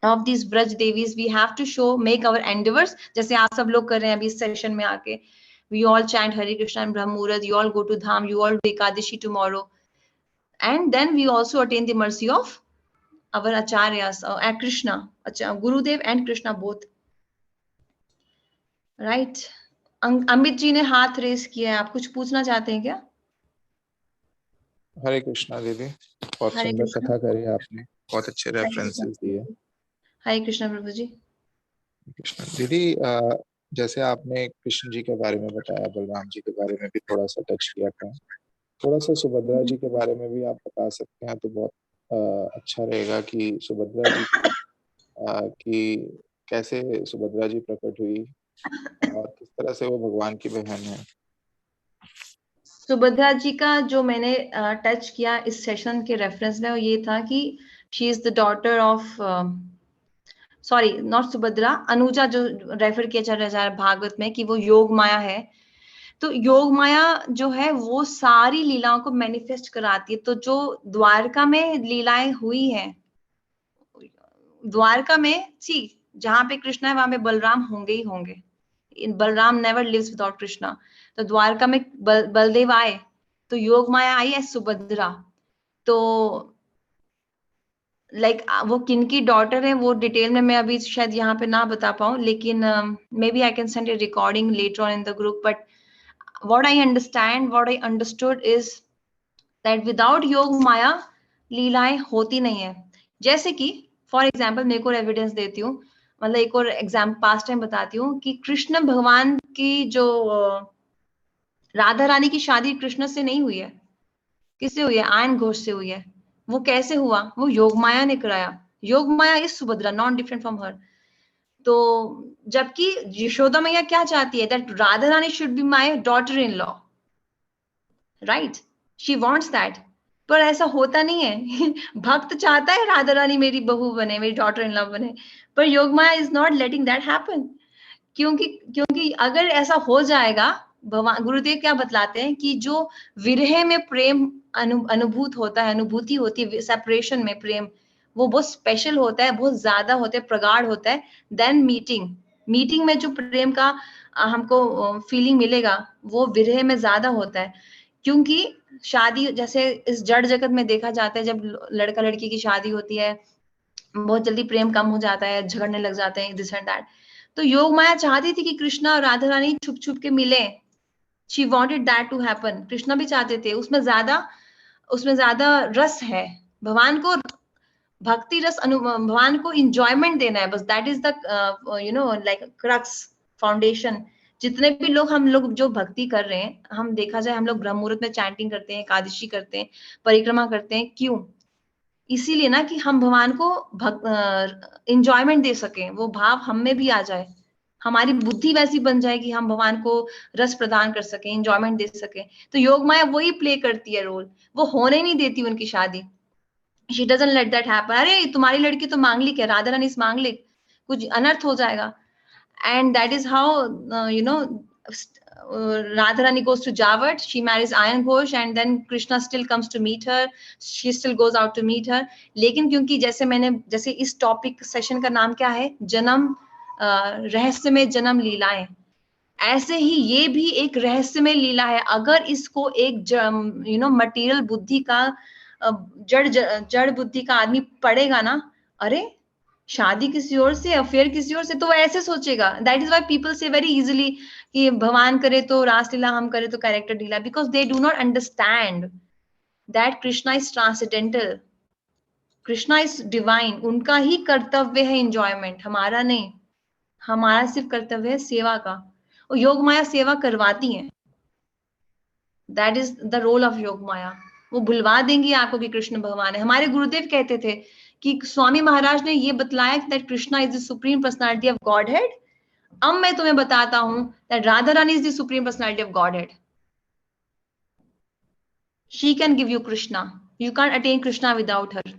of these Braj Devis, we have to show, make our endeavors, जैसे आप सब लोग कर रहे हैं अभी इस सेशन में आके, we all chant Hare Krishna and Brahm Muhurat, you all go to Dham, you all do Ekadashi tomorrow, and then we also attain the mercy of our acharyas, Krishna, Gurudev and Krishna both, right? Amit ji ने हाथ race किया है, आप कुछ पूछना चाहते हैं क्या? हरे कृष्णा दीदी, बहुत हरे सुंदर कृष्णा। कथा करी आपने, बहुत अच्छे रेफरेंसेस दिए। हरे कृष्णा प्रभु जी। कृष्णा दीदी, जैसे आपने कृष्ण जी के बारे में बताया, बलराम जी के बारे में भी थोड़ा सा टच किया था, थोड़ा सा सुभद्रा जी के बारे में भी आप बता सकते हैं तो बहुत अच्छा रहेगा कि सुभद्रा जी की कैसे सुभद्रा जी प्रकट हुई और किस तरह से वो भगवान की बहन है। सुभद्रा जी का जो मैंने टच किया इस सेशन के रेफरेंस में, वो ये था कि she is the daughter of, sorry not Subhadra, Anuja, जो रेफर किया जा रहा है भागवत में कि वो योग माया है। तो योग माया जो है वो सारी लीलाओं को मैनिफेस्ट कराती है। तो जो द्वारका में लीलाएं हुई हैं, द्वारका में सी जहां पे कृष्ण है वहां पे बलराम होंगे ही होंगे, Balram never lives without Krishna. तो द्वारका में बलदेव आए तो योग माया आई है सुभद्रा। तो वो किनकी डॉटर है वो डिटेल में मैं अभी शायद यहाँ पे ना बता पाऊं, लेकिन maybe I can send a recording later on in the group. But what I understand, what I understood is that without योग माया लीलाएं होती नहीं है। जैसे कि फॉर एग्जाम्पल मैं एक और एविडेंस देती हूँ, मतलब एक और एग्जाम्पल पास्ट टाइम बताती हूँ कि कृष्ण भगवान की जो राधा रानी की शादी कृष्ण से नहीं हुई है, किससे हुई है? आयन घोष से हुई है। वो कैसे हुआ? वो योग माया ने कराया। Yog Maya is Subhadra, not different from her. तो जबकि यशोदा मैया क्या चाहती है? That Radha Rani should be my daughter in law, right? She wants that, पर ऐसा होता नहीं है। भक्त चाहता है राधा रानी मेरी बहू बने, मेरी डॉटर इन लॉ बने, पर Yog Maya is not letting that happen. क्योंकि अगर ऐसा हो जाएगा, भगवान गुरुदेव क्या बतलाते हैं कि जो विरह में प्रेम अनुभूत होता है, अनुभूति होती है सेपरेशन में प्रेम, वो बहुत स्पेशल होता है, बहुत ज्यादा होता है, प्रगाढ़ होता है देन मीटिंग में जो प्रेम का हमको फीलिंग मिलेगा वो विरह में ज्यादा होता है। क्योंकि शादी जैसे इस जड़ जगत में देखा जाता है, जब लड़का लड़की की शादी होती है बहुत जल्दी प्रेम कम हो जाता है, झगड़ने लग जाते हैं, दिस एंड दैट। तो योग माया चाहती थी कि कृष्णा और राधा रानी छुप छुप के मिले। She wanted that to happen. Krishna भी चाहते थे, उसमें ज्यादा रस है। भगवान को भक्ति रस भगवान को इंजॉयमेंट देना है बस, that is the like crux foundation. जितने भी लोग हम लोग जो भक्ति कर रहे हैं, हम देखा जाए हम लोग ब्रह्म मुहूर्त में चैंटिंग करते हैं, एकादशी करते हैं, परिक्रमा करते हैं, क्यों? इसीलिए ना कि हम भगवान को इंजॉयमेंट दे सकें, वो भाव हम में भी आ जाए, हमारी बुद्धि वैसी बन जाए कि हम भगवान को रस प्रदान कर सकें, इंजॉयमेंट दे सकें। तो योग माया वही प्ले करती है रोल, वो होने नहीं देती उनकी शादी। She doesn't let that happen. अरे तुम्हारी लड़की तो मांगलिक है, राधा रानी इज मांगलिक, कुछ अनर्थ हो जाएगा। And that is how Radha Rani goes to Javat, she marries Ayan Ghosh, and then Krishna still comes to meet her, she still goes out to meet her. लेकिन क्योंकि जैसे इस टॉपिक सेशन का नाम क्या है? जन्म रहस्य में जन्म लीलाएं, ऐसे ही ये भी एक रहस्यमय लीला है। अगर इसको एक मटेरियल बुद्धि का जड़ बुद्धि का आदमी पढ़ेगा ना, अरे शादी किसी और से, अफेयर किसी और से, तो वो ऐसे सोचेगा। दैट इज व्हाई पीपल से वेरी इजीली कि भगवान करे तो रासलीला, हम करे तो character Leela, because they do not understand that Krishna is transcendental, Krishna is divine. उनका ही कर्तव्य है एंजॉयमेंट, हमारा नहीं। हमारा सिर्फ कर्तव्य है सेवा का, और योग माया सेवा करवाती है। That is the role of योग माया। वो भुलवा देंगी आपको कि कृष्ण भगवान है। हमारे गुरुदेव कहते थे कि स्वामी महाराज ने ये बतलाया that Krishna is the supreme personality of Godhead. अब मैं तुम्हें बताता हूं that Radha Rani is the supreme personality of Godhead. She can give you Krishna, you can attain Krishna without her.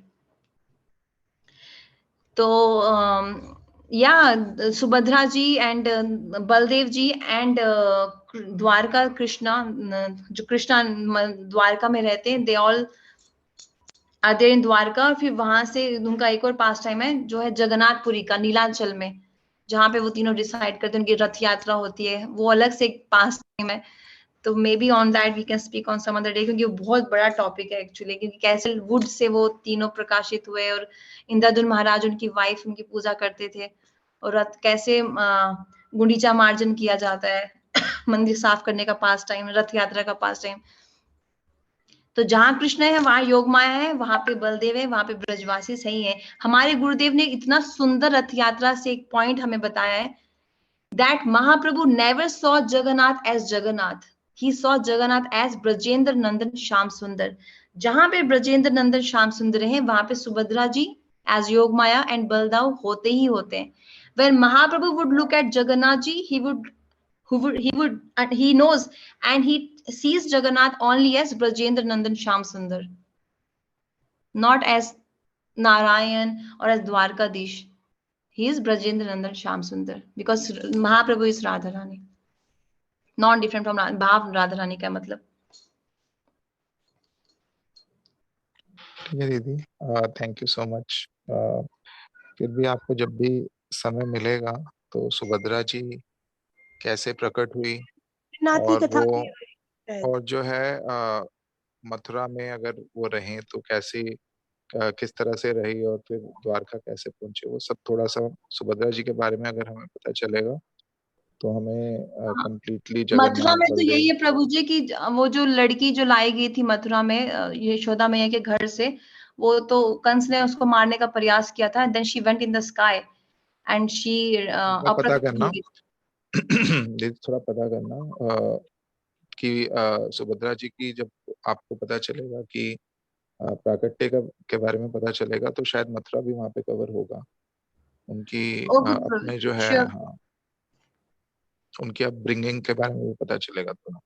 तो या सुभद्रा जी एंड बलदेव जी एंड द्वारका कृष्णा, जो कृष्णा द्वारका में रहते हैं, they all are there in Dwarka. फिर वहां से उनका एक और पास टाइम है जो है जगन्नाथपुरी का, नीलांचल में, जहां पे वो तीनों डिसाइड करते हैं, उनकी रथ यात्रा होती है, वो अलग से एक पास टाइम है। तो maybe on that we can speak on some other day, क्योंकि वो बहुत बड़ा टॉपिक है एक्चुअली, क्योंकि कैसे वुड से वो तीनों प्रकाशित हुए और इंद्रदुम्न महाराज उनकी वाइफ उनकी पूजा करते थे, और रथ कैसे गुंडीचा मार्जन किया जाता है मंदिर साफ करने का पास टाइम, रथ यात्रा का पास टाइम। तो जहां कृष्ण है वहां योग माया है, वहां पे बलदेव है, वहां पे ब्रजवासी सही है। हमारे गुरुदेव ने इतना सुंदर रथ यात्रा से एक पॉइंट हमें बताया है that Mahaprabhu never saw Jagannath as Jagannath, he saw Jagannath as Brajendra Nandan Shyam Sundar. जहां पे ब्रजेंद्र नंदन श्याम सुंदर है, वहां पे सुभद्रा जी एज योग माया एंड बलदाव होते ही होते हैं। When Mahaprabhu would look at Jagannath ji, he knows and he sees Jagannath only as Brajendra Nandan Shyam Sundar, not as Narayan or as Dwarkadish. He is Brajendra Nandan Shyam Sundar because Mahaprabhu is Radharani, not different from Bhav Radharani का मतलब। ठीक है दीदी, thank you so much. फिर भी आपको जब भी समय मिलेगा तो सुभद्रा जी कैसे प्रकट हुई, नाथ की और कथा वो भी है। और जो है मथुरा में अगर वो रहें तो कैसी किस तरह से रही, और फिर द्वारका कैसे पहुंचे, वो सब थोड़ा सा सुभद्रा जी के बारे में अगर हमें पता चलेगा तो हमें कंप्लीटली मथुरा जगन्नाथ में तो बलदेव। यही है प्रभु जी की वो जो लड़की जो लाई गई थी मथुरा में यशोदा मैया के घर से, वो तो कंस ने उसको मारने का प्रयास किया था। Then she went in the sky and she थोड़ा पता अप्रकट करना हुई। दीदी, थोड़ा पता करना कि सुभद्रा जी की जब आपको पता चलेगा कि प्राकट्य के बारे में पता चलेगा तो शायद मथुरा भी वहां पे कवर होगा। उनकी अपने जो है, श्योर हाँ, उनकी अपब्रिंगिंग के बारे में भी पता चलेगा थोड़ा।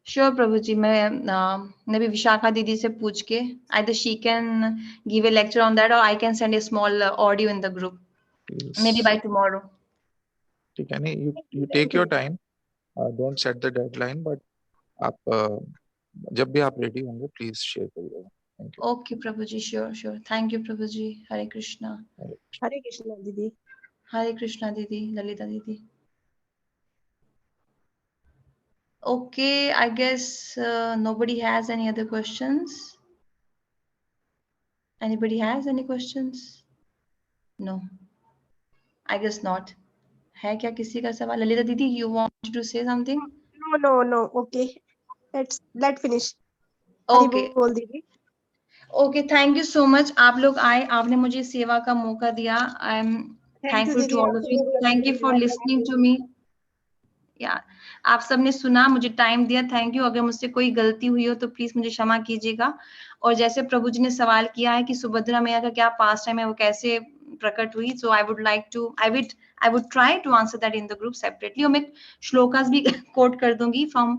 श्योर प्रभु जी, मैं भी विशाखा दीदी से पूछ के either she can give a lecture on that और I can send a small audio in the group maybe by tomorrow. ठीक है, नहीं, you take your time, don't set the deadline, but आप जब भी आप रेडी होंगे please share करिएगा। Thank you. Okay Prabhu ji, sure sure, thank you Prabhu ji. हरे कृष्णा। हरे कृष्णा दीदी। हरे कृष्णा दीदी, ललिता दीदी। Okay, I guess nobody has any other questions. Anybody has any questions? No, I guess not. है क्या किसी का सवाल? ललिता दीदी, you want to say something? No. Okay. Let finish. Okay. बोल दीदी। Okay, thank you so much. आप लोग आए, आपने मुझे सेवा का मौका दिया. I am thankful to all of you. Thank you for listening to me. यार आप सबने सुना, मुझे टाइम दिया, थैंक यू। अगर मुझसे कोई गलती हुई हो तो प्लीज मुझे क्षमा कीजिएगा। और जैसे प्रभु जी ने सवाल किया है कि सुभद्रा मैया का क्या पास टाइम है, वो कैसे प्रकट हुई, so I would try to answer that in the group separately. और मैं श्लोकास भी कोट कर दूंगी from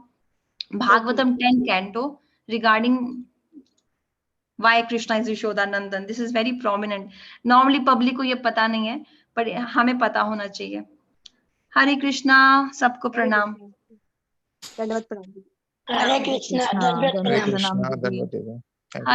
Bhagavatam 10 canto regarding why Krishna is Yashoda Nandan. This is very prominent, normally public को ये पता नहीं है, पर हमें पता होना चाहिए। हरे कृष्णा, सबको प्रणाम। धन्यवाद प्रणाम। हरे कृष्णा, दंडवत हरे प्रणाम। कृष्णा, धन्यवाद।